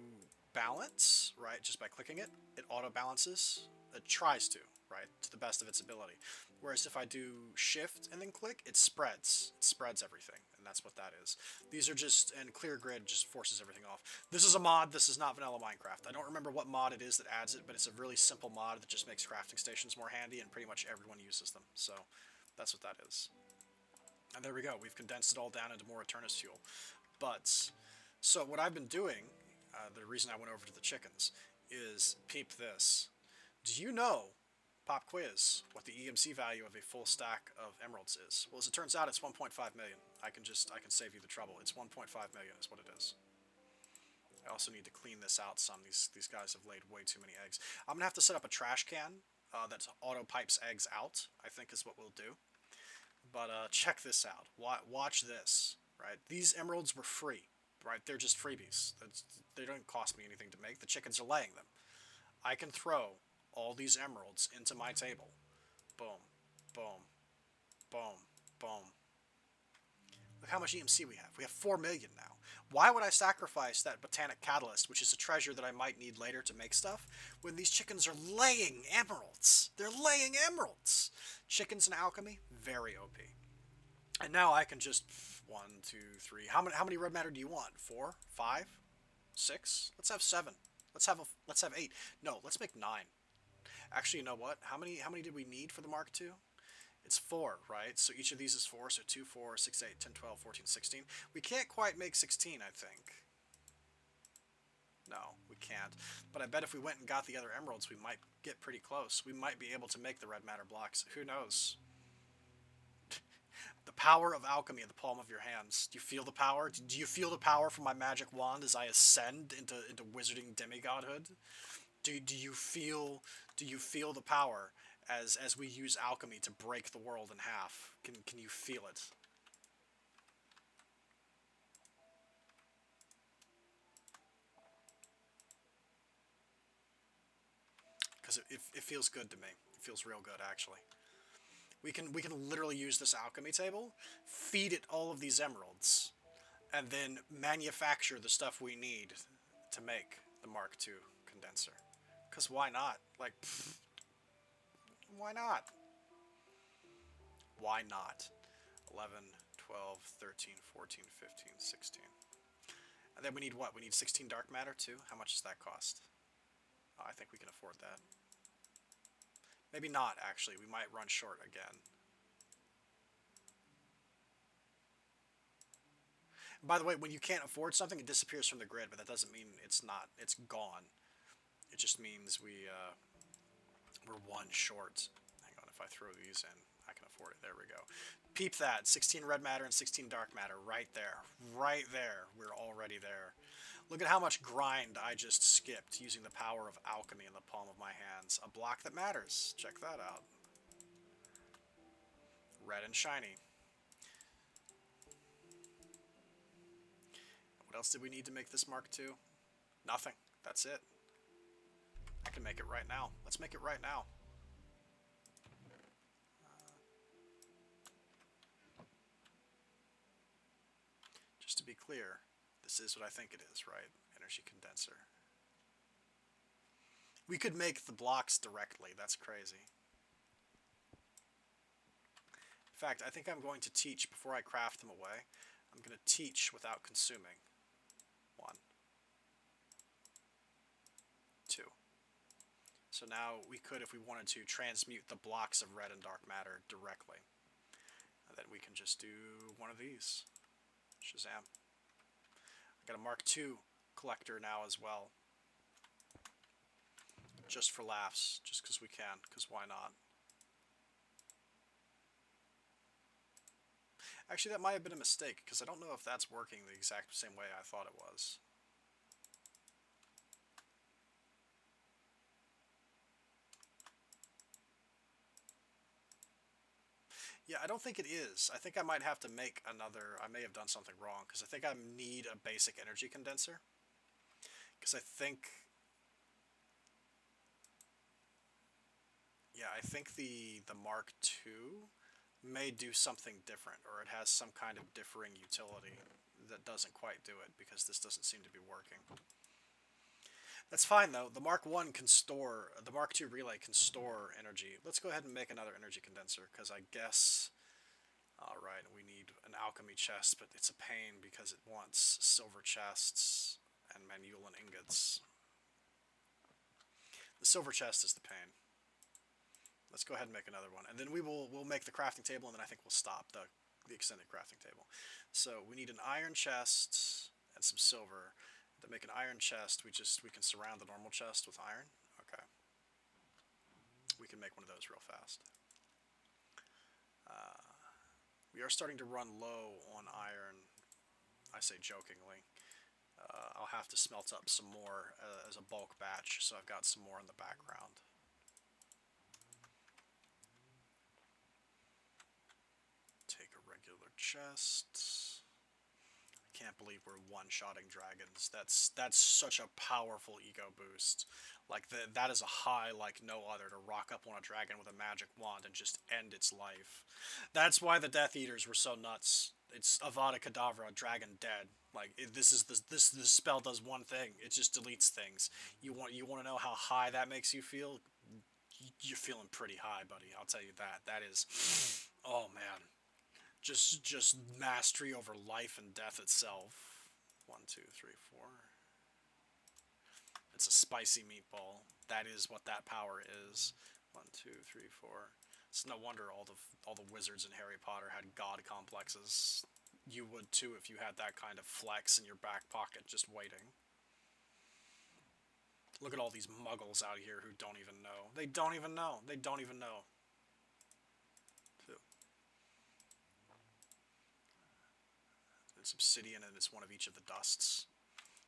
balance, right, just by clicking it, it auto balances. It tries to, right, to the best of its ability. Whereas if I do shift and then click, it spreads. It spreads everything, and that's what that is. These are just, and clear grid just forces everything off. This is a mod. This is not vanilla Minecraft. I don't remember what mod it is that adds it, but it's a really simple mod that just makes crafting stations more handy, and pretty much everyone uses them. So that's what that is. And there we go. We've condensed it all down into more Eternus fuel. But, so what I've been doing, the reason I went over to the chickens, is peep this. Do you know, pop quiz, what the EMC value of a full stack of emeralds is? Well, as it turns out, it's 1.5 million. I can save you the trouble. It's 1.5 million is what it is. I also need to clean this out some. These guys have laid way too many eggs. I'm going to have to set up a trash can that auto pipes eggs out, I think is what we'll do. But check this out. Watch this, right? These emeralds were free, right? They're just freebies. They don't cost me anything to make. The chickens are laying them. I can throw all these emeralds into my table. Boom, boom, boom, boom. Look how much EMC we have. We have 4 million now. Why would I sacrifice that botanic catalyst, which is a treasure that I might need later to make stuff, when these chickens are laying emeralds? They're laying emeralds. Chickens and alchemy, very OP. And now I can just 1, 2, 3. How many red matter do you want? 4, 5, 6? Let's have 7. Let's have 8. No, let's make 9. Actually, you know what? How many did we need for the Mark II? It's 4, right? So each of these is 4, so 2, 4, 6, 8, 10, 12, 14, 16. We can't quite make 16, I think. No, we can't. But I bet if we went and got the other emeralds, we might get pretty close. We might be able to make the red matter blocks. Who knows? The power of alchemy in the palm of your hands. Do you feel the power? Do you feel the power from my magic wand as I ascend into wizarding demigodhood? Do you feel the power as we use alchemy to break the world in half? Can you feel it? Because it feels good to me. It feels real good, actually. We can literally use this alchemy table, feed it all of these emeralds, and then manufacture the stuff we need to make the Mark II condenser. Because why not? Like, pfft, why not? Why not? 11, 12, 13, 14, 15, 16. And then we need what? We need 16 dark matter too? How much does that cost? Oh, I think we can afford that. Maybe not, actually. We might run short again. By the way, when you can't afford something, it disappears from the grid, but that doesn't mean it's gone. It just means we're 1 short. Hang on, if I throw these in, I can afford it. There we go. Peep that. 16 red matter and 16 dark matter right there. Right there. We're already there. Look at how much grind I just skipped using the power of alchemy in the palm of my hands. A block that matters. Check that out. Red and shiny. What else did we need to make this Mark II? Nothing. That's it. I can make it right now. Let's make it right now. to be clear, this is what I think it is, right? Energy condenser. We could make the blocks directly. That's crazy. In fact, I think I'm going to teach before I craft them away. I'm going to teach without consuming. 1, 2. So now we could, if we wanted to, transmute the blocks of red and dark matter directly. And then we can just do one of these. Shazam. I got a Mark II collector now as well. Just for laughs, just because we can, because why not? Actually, that might have been a mistake, because I don't know if that's working the exact same way I thought it was. Yeah, I don't think it is. I think I might have to make another... I may have done something wrong, because I think I need a basic energy condenser. Because I think... Yeah, I think the Mark II may do something different, or it has some kind of differing utility that doesn't quite do it, because this doesn't seem to be working. That's fine, though. The Mark I can store... The Mark II relay can store energy. Let's go ahead and make another energy condenser, because I guess... Alright, we need an alchemy chest, but it's a pain because it wants silver chests and manulan ingots. The silver chest is the pain. Let's go ahead and make another one, and then we'll make the crafting table, and then I think we'll stop the extended crafting table. So we need an iron chest and some silver. To make an iron chest, we can surround the normal chest with iron. Okay, we can make one of those real fast. We are starting to run low on iron. I say jokingly. I'll have to smelt up some more as a bulk batch, so I've got some more in the background. Take a regular chest. I can't believe we're one-shotting dragons. That's such a powerful ego boost. Like, that is a high like no other, to rock up on a dragon with a magic wand and just end its life. That's why the Death Eaters were so nuts. It's Avada Kedavra, dragon dead. Like, this spell does one thing. It just deletes things. You want to know how high that makes you feel? You're feeling pretty high, buddy. I'll tell you that. That is, oh man, just mastery over life and death itself. 1, 2, 3, 4. It's a spicy meatball. That is what that power is. 1, 2, 3, 4. It's no wonder all the wizards in Harry Potter had god complexes. You would too if you had that kind of flex in your back pocket just waiting. Look at all these muggles out here who don't even know. They don't even know. They don't even know. It's obsidian, and it's one of each of the dusts.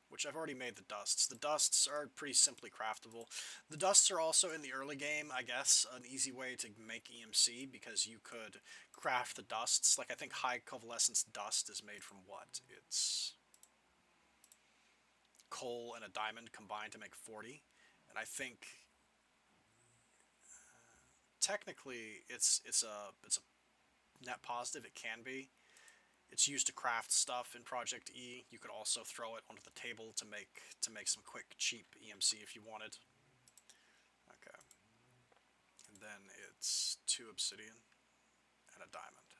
Which I've already made the dusts. The dusts are pretty simply craftable. The dusts are also, in the early game, I guess, an easy way to make EMC, because you could craft the dusts. Like, I think high coalescence dust is made from what? It's coal and a diamond combined to make 40. And I think technically it's a net positive. It can be. It's used to craft stuff in Project E. You could also throw it onto the table to make some quick, cheap EMC if you wanted. Okay. And then it's 2 obsidian and a diamond.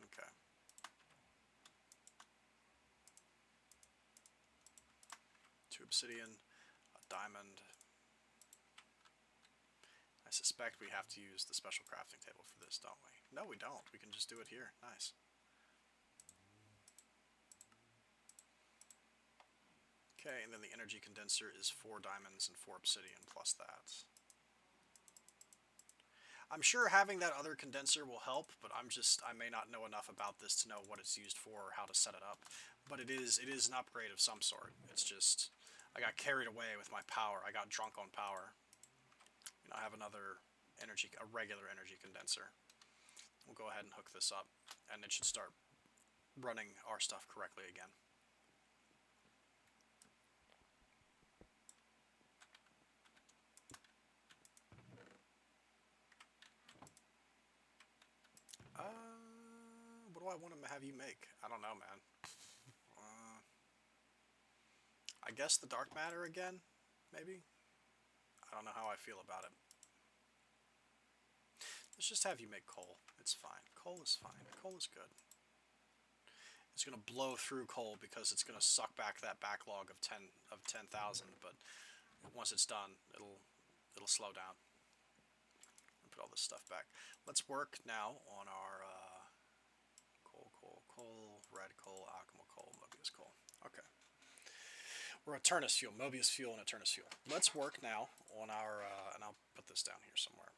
Okay. 2 obsidian, a diamond. I suspect we have to use the special crafting table for this, don't we? No, we don't. We can just do it here. Nice. Okay, and then the energy condenser is 4 diamonds and 4 obsidian plus that. I'm sure having that other condenser will help, but I may not know enough about this to know what it's used for or how to set it up. But it is an upgrade of some sort. It's just, I got carried away with my power. I got drunk on power. You know, I have a regular energy condenser. We'll go ahead and hook this up, and it should start running our stuff correctly again. What do I want to have you make? I don't know, man. I guess the dark matter again, maybe? I don't know how I feel about it. Let's just have you make coal. It's fine. Coal is fine. Coal is good. It's going to blow through coal because it's going to suck back that backlog of 10,000, but once it's done, it'll slow down. Put all this stuff back. Let's work now on our coal, red coal, alchemy coal, Mobius coal. Okay. We're Eternus fuel, Mobius fuel, and Eternus fuel. Let's work now on our, and I'll put this down here somewhere.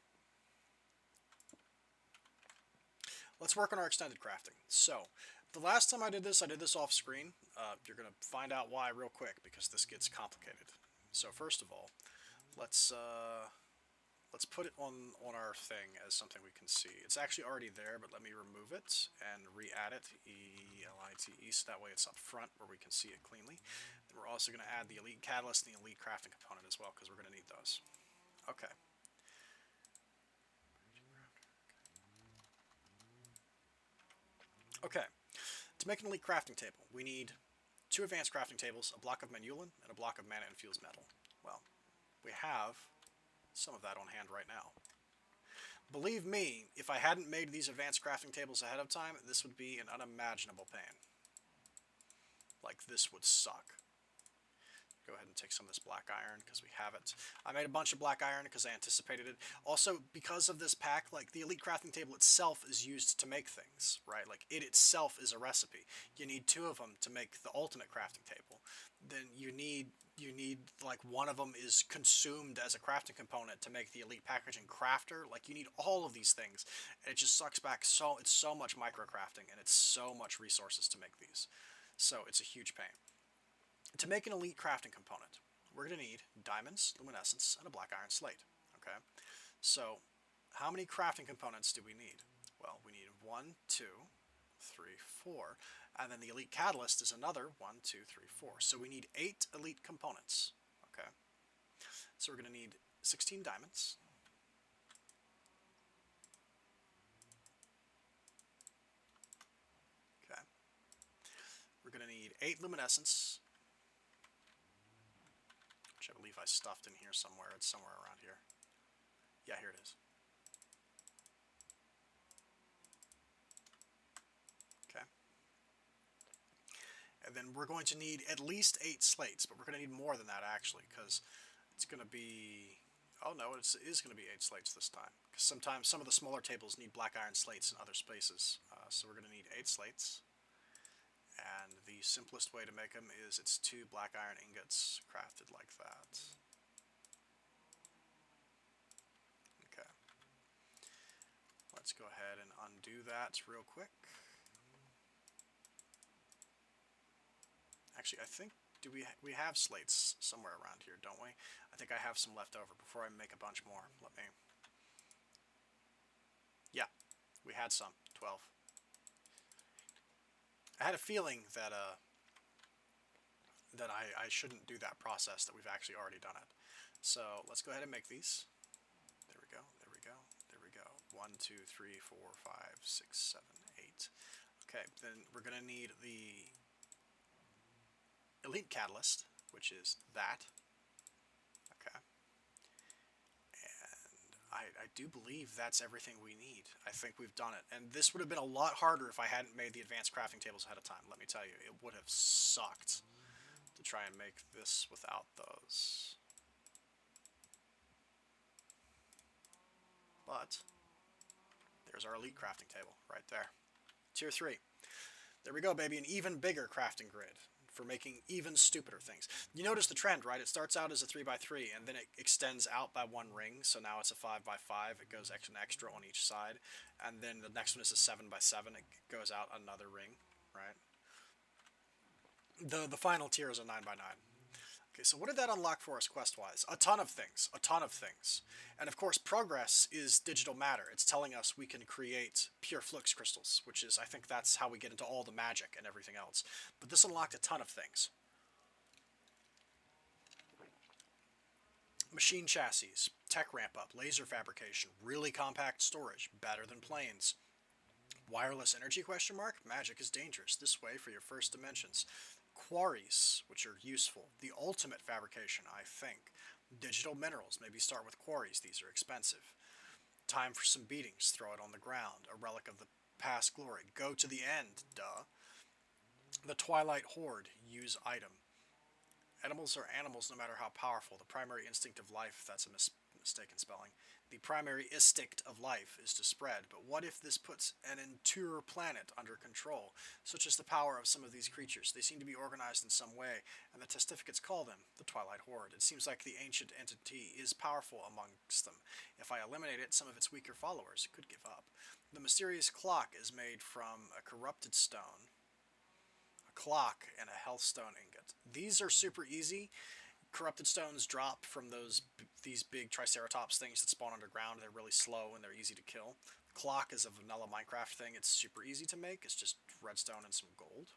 Let's work on our extended crafting. So, the last time I did this off screen. You're going to find out why real quick, because this gets complicated. So first of all, let's put it on our thing as something we can see. It's actually already there, but let me remove it and re-add it, E-L-I-T-E, so that way it's up front where we can see it cleanly. Then we're also going to add the elite catalyst and the elite crafting component as well, because we're going to need those. Okay. Okay, to make an elite crafting table, we need 2 advanced crafting tables, a block of manulin, and a block of mana infused metal. Well, we have some of that on hand right now. Believe me, if I hadn't made these advanced crafting tables ahead of time, this would be an unimaginable pain. Like, this would suck. Go ahead and take some of this black iron because we have it. I made a bunch of black iron because I anticipated it. Also, because of this pack, like the elite crafting table itself is used to make things, right? Like it itself is a recipe. You need 2 of them to make the ultimate crafting table. Then you need like one of them is consumed as a crafting component to make the elite packaging crafter. Like you need all of these things. And it just sucks back it's so much micro crafting and it's so much resources to make these. So it's a huge pain. To make an elite crafting component, we're going to need diamonds, luminescence, and a black iron slate. Okay, so how many crafting components do we need? Well, we need 1, 2, 3, 4, and then the elite catalyst is another 1, 2, 3, 4. So we need 8 elite components. Okay, so we're going to need 16 diamonds. Okay, we're going to need 8 luminescence. I believe I stuffed in here somewhere. It's somewhere around here. Yeah, here it is. Okay. And then we're going to need at least 8 slates, but we're going to need more than that actually, because it's going to be... Oh no, it is going to be 8 slates this time. Because sometimes some of the smaller tables need black iron slates in other spaces. So we're going to need 8 slates. And the simplest way to make them is it's 2 black iron ingots crafted like that. Okay. Let's go ahead and undo that real quick. Actually, I think we have slates somewhere around here, don't we? I think I have some left over before I make a bunch more. Let me... Yeah, we had some. 12. I had a feeling that I shouldn't do that process, that we've actually already done it. So let's go ahead and make these. There we go, there we go, there we go. 1, 2, 3, 4, 5, 6, 7, 8. Okay, then we're going to need the elite catalyst, which is that. Okay. I do believe that's everything we need. I think we've done it. And this would have been a lot harder if I hadn't made the advanced crafting tables ahead of time. Let me tell you, it would have sucked to try and make this without those. But there's our elite crafting table right there. Tier 3. There we go, baby. An even bigger crafting grid for making even stupider things. You notice the trend, right? It starts out as a 3x3 and then it extends out by 1 ring, so now it's a 5x5. It goes extra on each side, and then the next one is a 7x7. It goes out another ring, right? The final tier is a 9x9. Okay, so what did that unlock for us quest-wise? A ton of things. A ton of things. And of course, progress is digital matter. It's telling us we can create pure flux crystals, which is, I think that's how we get into all the magic and everything else. But this unlocked a ton of things. Machine chassis, tech ramp-up, laser fabrication, really compact storage, better than planes. Wireless energy question mark? Magic is dangerous. This way for your first dimensions. Quarries, which are useful. The ultimate fabrication, I think. Digital minerals, maybe start with quarries. These are expensive. Time for some beatings, throw it on the ground. A relic of the past glory. Go to the end, duh. The Twilight Horde, use item. Animals are animals no matter how powerful. The primary instinct of life, that's a mistaken spelling. The primary instinct of life is to spread, but what if this puts an entire planet under control, such as the power of some of these creatures? They seem to be organized in some way, and the testificates call them the Twilight Horde. It seems like the ancient entity is powerful amongst them. If I eliminate it, some of its weaker followers could give up. The mysterious clock is made from a corrupted stone, clock, and a healthstone ingot. These are super easy. Corrupted stones drop from these big triceratops things that spawn underground. They're really slow and they're easy to kill. Clock is a vanilla Minecraft thing. It's super easy to make. It's just redstone and some gold.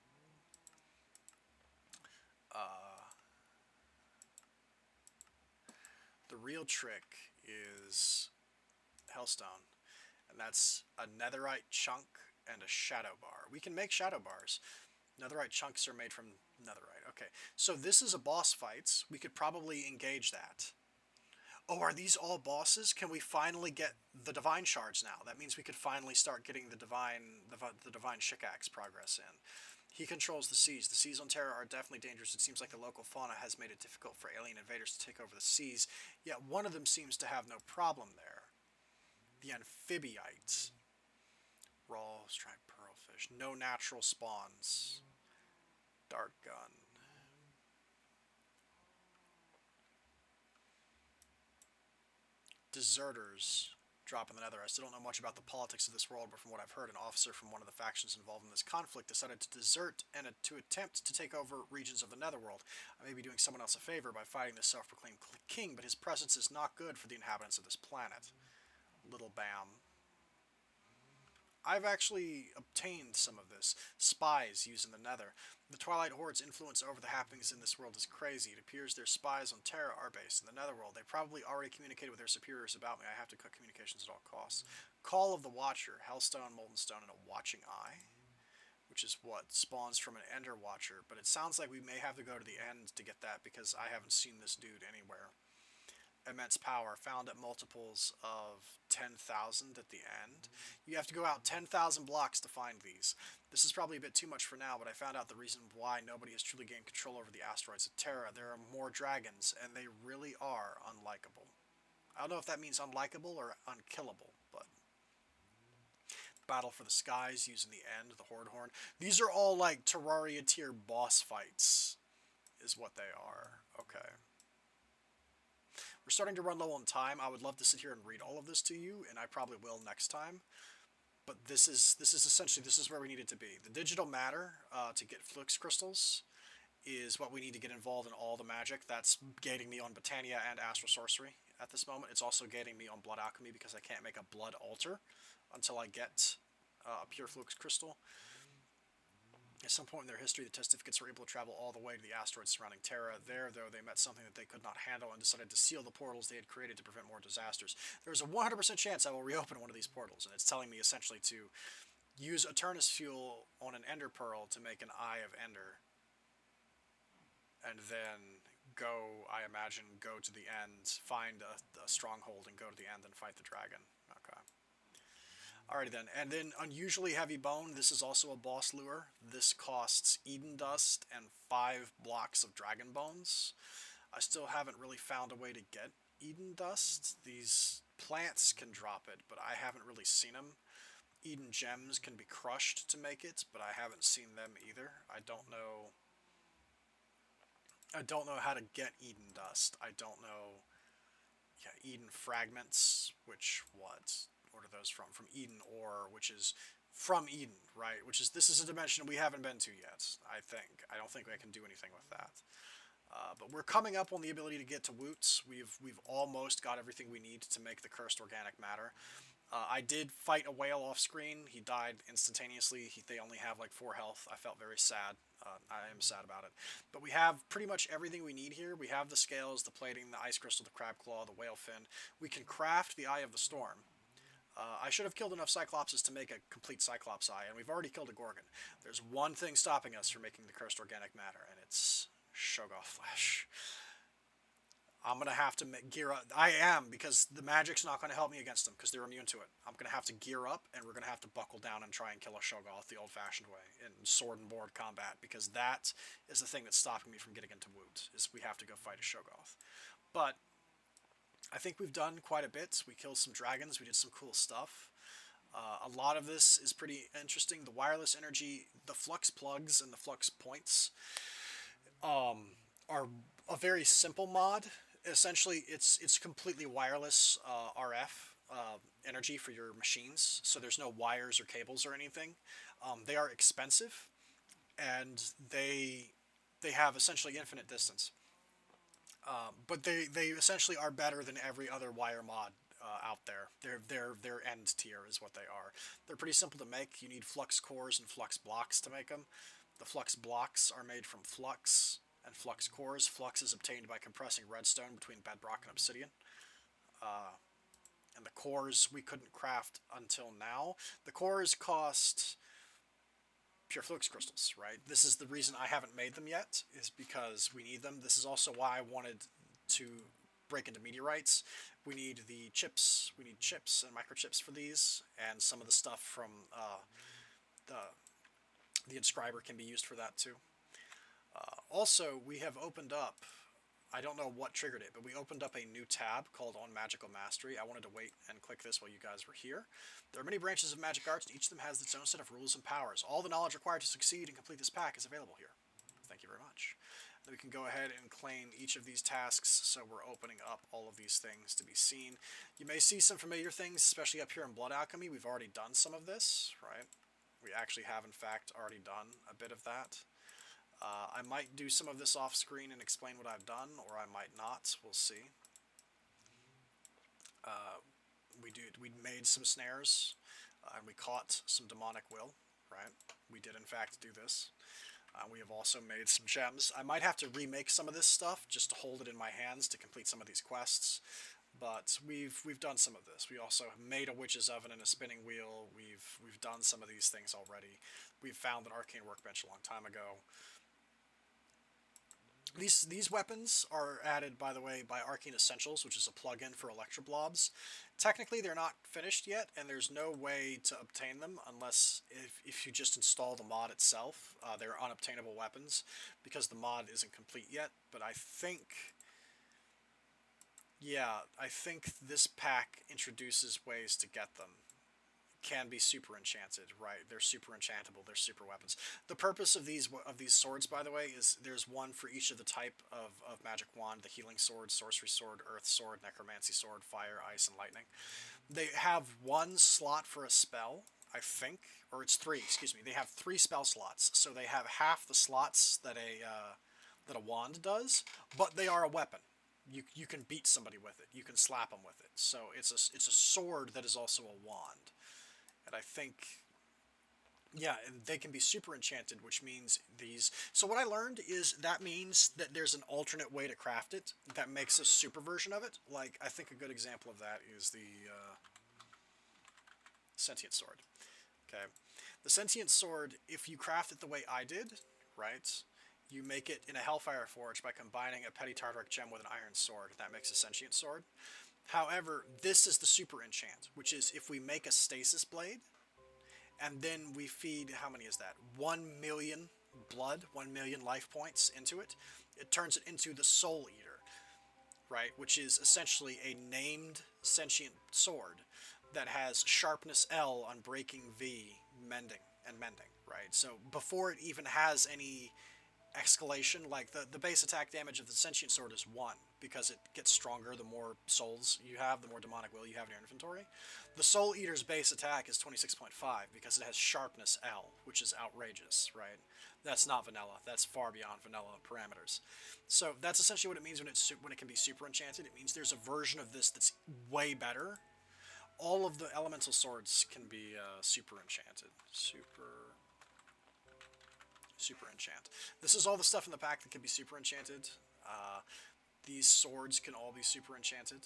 The real trick is hellstone, and that's a netherite chunk and a shadow bar. We can make shadow bars. Netherite chunks are made from netherite. Okay, so this is a boss fight. We could probably engage that. Oh, are these all bosses? Can we finally get the divine shards now? That means we could finally start getting the divine Shikax progress in. He controls the seas. The seas on Terra are definitely dangerous. It seems like the local fauna has made it difficult for alien invaders to take over the seas, yet one of them seems to have no problem there. The amphibites. Raw striped pearlfish. No natural spawns. Dart gun. Deserters drop in the nether. I still don't know much about the politics of this world, but from what I've heard, an officer from one of the factions involved in this conflict decided to desert and to attempt to take over regions of the netherworld. I may be doing someone else a favor by fighting this self-proclaimed king, but his presence is not good for the inhabitants of this planet. Little Bam. I've actually obtained some of this. Spies used in the nether. The Twilight Horde's influence over the happenings in this world is crazy. It appears their spies on Terra are based in the netherworld. They probably already communicated with their superiors about me. I have to cut communications at all costs. Call of the Watcher. Hellstone, Molten Stone, and a Watching Eye. Which is what spawns from an Ender Watcher. But it sounds like we may have to go to the end to get that because I haven't seen this dude anywhere. Immense power found at multiples of 10,000 at the end. You have to go out 10,000 blocks to find these. This is probably a bit too much for now, but I found out the reason why nobody has truly gained control over the asteroids of Terra. There are more dragons, and they really are unlikable. I don't know if that means unlikable or unkillable, but... Battle for the Skies using the end, the Horde Horn. These are all like Terraria tier boss fights, is what they are. Okay. We're starting to run low on time. I would love to sit here and read all of this to you, and I probably will next time. But this is essentially, this is where we need it to be. The digital matter to get flux crystals is what we need to get involved in all the magic. That's gating me on Botania and Astral Sorcery at this moment. It's also gating me on Blood Alchemy because I can't make a Blood Altar until I get a pure flux crystal. At some point in their history, the testificates were able to travel all the way to the asteroids surrounding Terra. There, though, they met something that they could not handle and decided to seal the portals they had created to prevent more disasters. There's a 100% chance I will reopen one of these portals, and it's telling me essentially to use Eternus fuel on an Ender Pearl to make an Eye of Ender. And then go, I imagine, go to the end, find a stronghold, and go to the end and fight the dragon. Okay. Alrighty then, and then Unusually Heavy Bone. This is also a boss lure. This costs Eden Dust and 5 blocks of Dragon Bones. I still haven't really found a way to get Eden Dust. These plants can drop it, but I haven't really seen them. Eden Gems can be crushed to make it, but I haven't seen them either. I don't know how to get Eden Dust. I don't know... Yeah, Eden Fragments, which what? What are those from? From Eden Ore, which is from Eden, right? Which is, this is a dimension we haven't been to yet, I think. I don't think I can do anything with that. But we're coming up on the ability to get to Woots. We've almost got everything we need to make the Cursed Organic Matter. I did fight a whale off screen. He died instantaneously. They only have like 4 health. I felt very sad. I am sad about it. But we have pretty much everything we need here. We have the scales, the plating, the ice crystal, the crab claw, the whale fin. We can craft the Eye of the Storm. I should have killed enough Cyclopses to make a complete Cyclops eye, and we've already killed a Gorgon. There's one thing stopping us from making the cursed organic matter, and it's Shoggoth flesh. I'm going to have to gear up. I am, because the magic's not going to help me against them, because they're immune to it. I'm going to have to gear up, and we're going to have to buckle down and try and kill a Shoggoth the old-fashioned way, in sword and board combat, because that is the thing that's stopping me from getting into Woot, is we have to go fight a Shoggoth. But I think we've done quite a bit. We killed some dragons, we did some cool stuff. A lot of this is pretty interesting. The wireless energy, the flux plugs and the flux points are a very simple mod. Essentially, it's completely wireless RF energy for your machines, so there's no wires or cables or anything. They are expensive, and they have essentially infinite distance. But they essentially are better than every other wire mod out there. They're end tier is what they are. They're pretty simple to make. You need flux cores and flux blocks to make them. The flux blocks are made from flux and flux cores. Flux is obtained by compressing redstone between bedrock and obsidian. And the cores we couldn't craft until now. The cores cost pure flux crystals, right? This is the reason I haven't made them yet, is because we need them. This is also why I wanted to break into meteorites. We need the chips. We need chips and microchips for these, and some of the stuff from the inscriber can be used for that too. Also, we have opened up, I don't know what triggered it, but we opened up a new tab called On Magical Mastery. I wanted to wait and click this while you guys were here. There are many branches of magic arts, and each of them has its own set of rules and powers. All the knowledge required to succeed and complete this pack is available here. Thank you very much. Then we can go ahead and claim each of these tasks, so we're opening up all of these things to be seen. You may see some familiar things, especially up here in Blood Alchemy. We've already done some of this, right? We actually have, in fact, already done a bit of that. I might do some of this off screen and explain what I've done, or I might not. We'll see. We made some snares, and we caught some demonic will, right? We did, in fact, do this. We have also made some gems. I might have to remake some of this stuff just to hold it in my hands to complete some of these quests, but we've done some of this. We also made a witch's oven and a spinning wheel. We've done some of these things already. We've found an arcane workbench a long time ago. These weapons are added, by the way, by Arcane Essentials, which is a plugin for Electroblobs. Technically, they're not finished yet, and there's no way to obtain them unless if you just install the mod itself. They're unobtainable weapons because the mod isn't complete yet, but I think... yeah, I think this pack introduces ways to get them. Can be super enchanted, right? They're super enchantable. They're super weapons. The purpose of these swords, by the way, is there's one for each of the type of magic wand: the healing sword, sorcery sword, earth sword, necromancy sword, fire, ice, and lightning. They have one slot for a spell, I think, or it's three. Excuse me. They have 3 spell slots, so they have half the slots that a wand does, but they are a weapon. You can beat somebody with it. You can slap them with it. So it's a sword that is also a wand. And I think, yeah, and they can be super enchanted, which means these... So what I learned is that means that there's an alternate way to craft it that makes a super version of it. Like, I think a good example of that is the sentient sword. Okay, the sentient sword, if you craft it the way I did, right, you make it in a Hellfire Forge by combining a Petty Tartaric gem with an iron sword. That makes a sentient sword. However, this is the super enchant, which is if we make a stasis blade, and then we feed, how many is that? 1 million blood, 1 million life points into it, it turns it into the Soul Eater, right? Which is essentially a named sentient sword that has sharpness L on breaking V, mending, right? So before it even has any escalation, like the base attack damage of the sentient sword is 1, because it gets stronger the more souls you have, the more demonic will you have in your inventory. The Soul Eater's base attack is 26.5 because it has sharpness L, which is outrageous, right? That's not vanilla. That's far beyond vanilla parameters. So that's essentially what it means when it can be super enchanted. It means there's a version of this that's way better. All of the elemental swords can be super enchanted. Super enchant. This is all the stuff in the pack that can be super enchanted. These swords can all be super enchanted.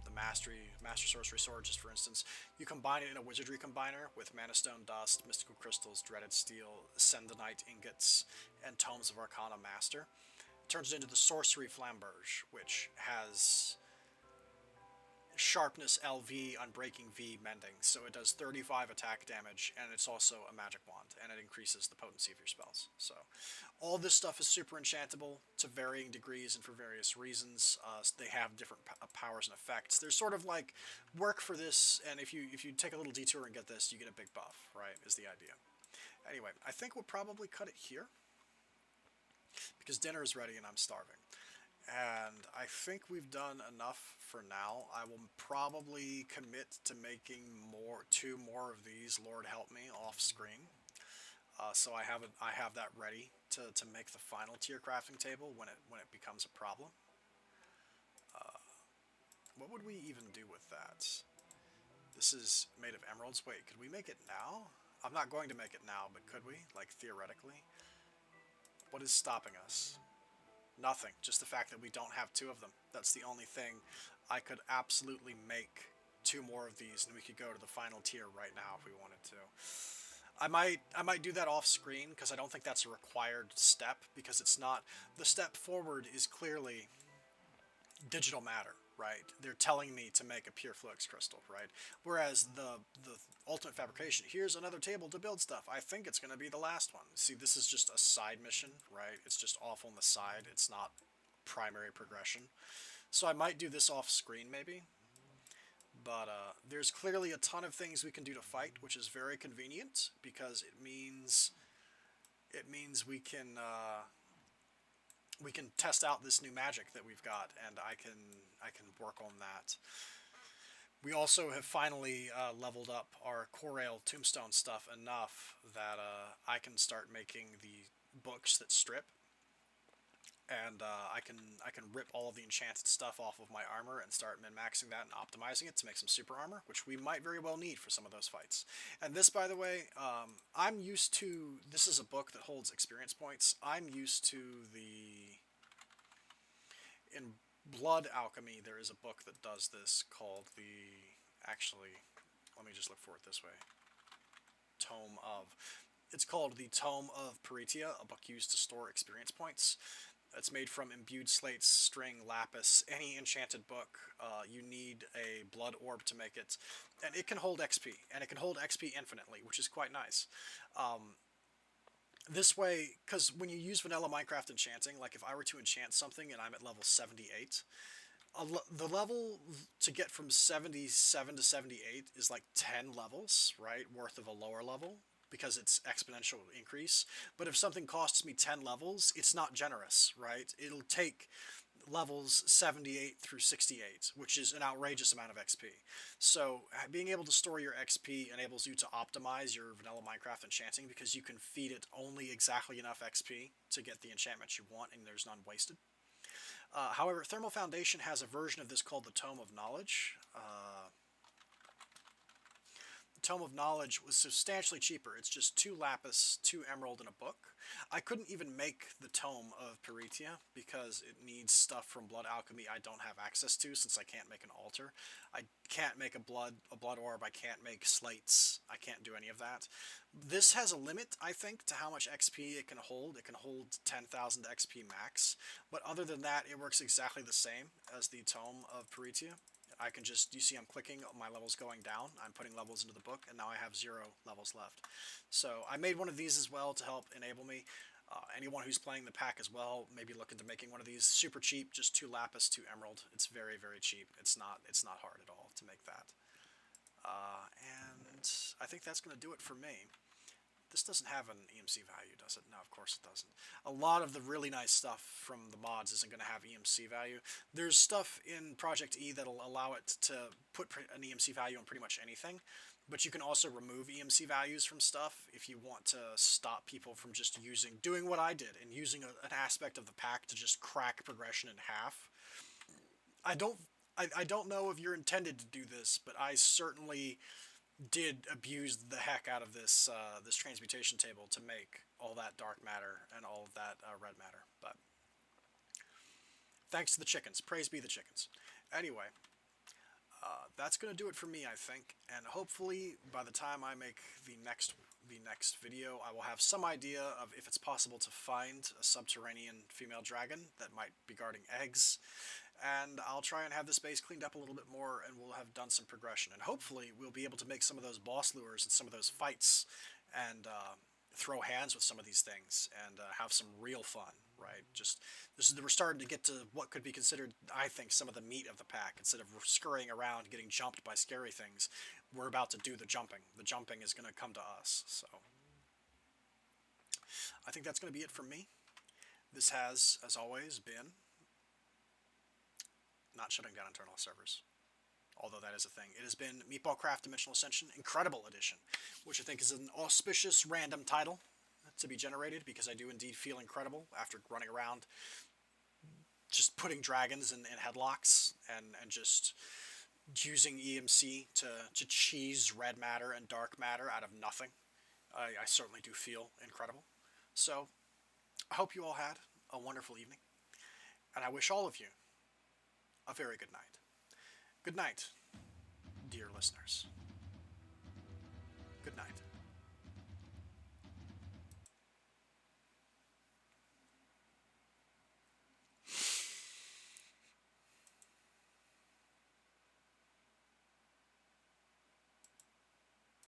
the Master Sorcery Sword, just for instance, you combine it in a Wizardry Combiner with Mana Stone Dust, Mystical Crystals, Dreaded Steel, Ascensionite Ingots, and Tomes of Arcana Master. It turns it into the Sorcery Flamberge, which has Sharpness LV, Unbreaking V, Mending, so it does 35 attack damage, and it's also a magic wand, and it increases the potency of your spells. So all this stuff is super enchantable to varying degrees and for various reasons. They have different powers and effects. There's sort of like work for this, and if you take a little detour and get this, you get a big buff, right, is the idea. Anyway, I think we'll probably cut it here, because dinner is ready and I'm starving. And I think we've done enough for now. I will probably commit to making two more of these, Lord help me, off screen. So I have that ready to make the final tier crafting table when it becomes a problem. What would we even do with that? This is made of emeralds. Wait, could we make it now? I'm not going to make it now, but could we? Like, theoretically? What is stopping us? Nothing. Just the fact that we don't have two of them. That's the only thing. I could absolutely make two more of these, and we could go to the final tier right now if we wanted to. I might do that off screen, because I don't think that's a required step, because it's not. The step forward is clearly digital matter, right? They're telling me to make a pure flux crystal, right? Whereas the ultimate fabrication, here's another table to build stuff. I think it's going to be the last one. See, this is just a side mission, right? It's just off on the side. It's not primary progression. So I might do this off screen maybe. But there's clearly a ton of things we can do to fight, which is very convenient, because it means we can test out this new magic that we've got, and I can work on that. We also have finally leveled up our Corail Tombstone stuff enough that I can start making the books that strip, and I can rip all of the enchanted stuff off of my armor and start min-maxing that and optimizing it to make some super armor, which we might very well need for some of those fights. And this, by the way, I'm used to. This is a book that holds experience points. I'm used to in Blood Alchemy, there is a book that does this called actually, let me just look for it this way. It's called the Tome of Peritia, a book used to store experience points. It's made from imbued slates, string, lapis, any enchanted book. You need a blood orb to make it. And it can hold XP, and it can hold XP infinitely, which is quite nice. This way, because when you use vanilla Minecraft enchanting, like if I were to enchant something and I'm at level 78, the level to get from 77 to 78 is like 10 levels, right, worth of a lower level, because it's exponential increase. But if something costs me 10 levels, it's not generous, right? It'll take levels 78 through 68, which is an outrageous amount of XP. So being able to store your XP enables you to optimize your vanilla Minecraft enchanting, because you can feed it only exactly enough XP to get the enchantment you want, and there's none wasted. However, Thermal Foundation has a version of this called the Tome of Knowledge. The Tome of Knowledge was substantially cheaper. It's just 2 lapis, 2 emerald, and a book. I couldn't even make the Tome of Peritia because it needs stuff from Blood Alchemy I don't have access to, since I can't make an altar. I can't make a blood orb. I can't make slates. I can't do any of that. This has a limit, I think, to how much XP it can hold. It can hold 10,000 XP max. But other than that, it works exactly the same as the Tome of Peritia. I can just, you see I'm clicking, my levels going down, I'm putting levels into the book, and now I have 0 levels left. So I made one of these as well to help enable me. Anyone who's playing the pack as well, maybe look into making one of these. Super cheap, just 2 lapis, 2 emerald. It's very, very cheap. It's not hard at all to make that. And I think that's going to do it for me. This doesn't have an EMC value, does it? No, of course it doesn't. A lot of the really nice stuff from the mods isn't going to have EMC value. There's stuff in Project E that'll allow it to put an EMC value on pretty much anything, but you can also remove EMC values from stuff if you want to stop people from just doing what I did, and using an aspect of the pack to just crack progression in half. I don't know if you're intended to do this, but I certainly did abuse the heck out of this this transmutation table to make all that dark matter and all of that red matter. But thanks to the chickens. Praise be the chickens. Anyway, that's going to do it for me, I think. And hopefully, by the time I make the next video, I will have some idea of if it's possible to find a subterranean female dragon that might be guarding eggs. And I'll try and have this base cleaned up a little bit more, and we'll have done some progression. And hopefully, we'll be able to make some of those boss lures and some of those fights, and throw hands with some of these things, and have some real fun. Right? We're starting to get to what could be considered, I think, some of the meat of the pack. Instead of scurrying around getting jumped by scary things, we're about to do the jumping. The jumping is going to come to us. So I think that's going to be it from me. This has, as always, been not shutting down internal servers, although that is a thing. It has been Meatballcraft Dimensional Ascension Incredible Edition, which I think is an auspicious random title to be generated, because I do indeed feel incredible after running around just putting dragons in headlocks and just using EMC to cheese red matter and dark matter out of nothing. I certainly do feel incredible. So I hope you all had a wonderful evening, and I wish all of you a very good night. Good night, dear listeners. Good night.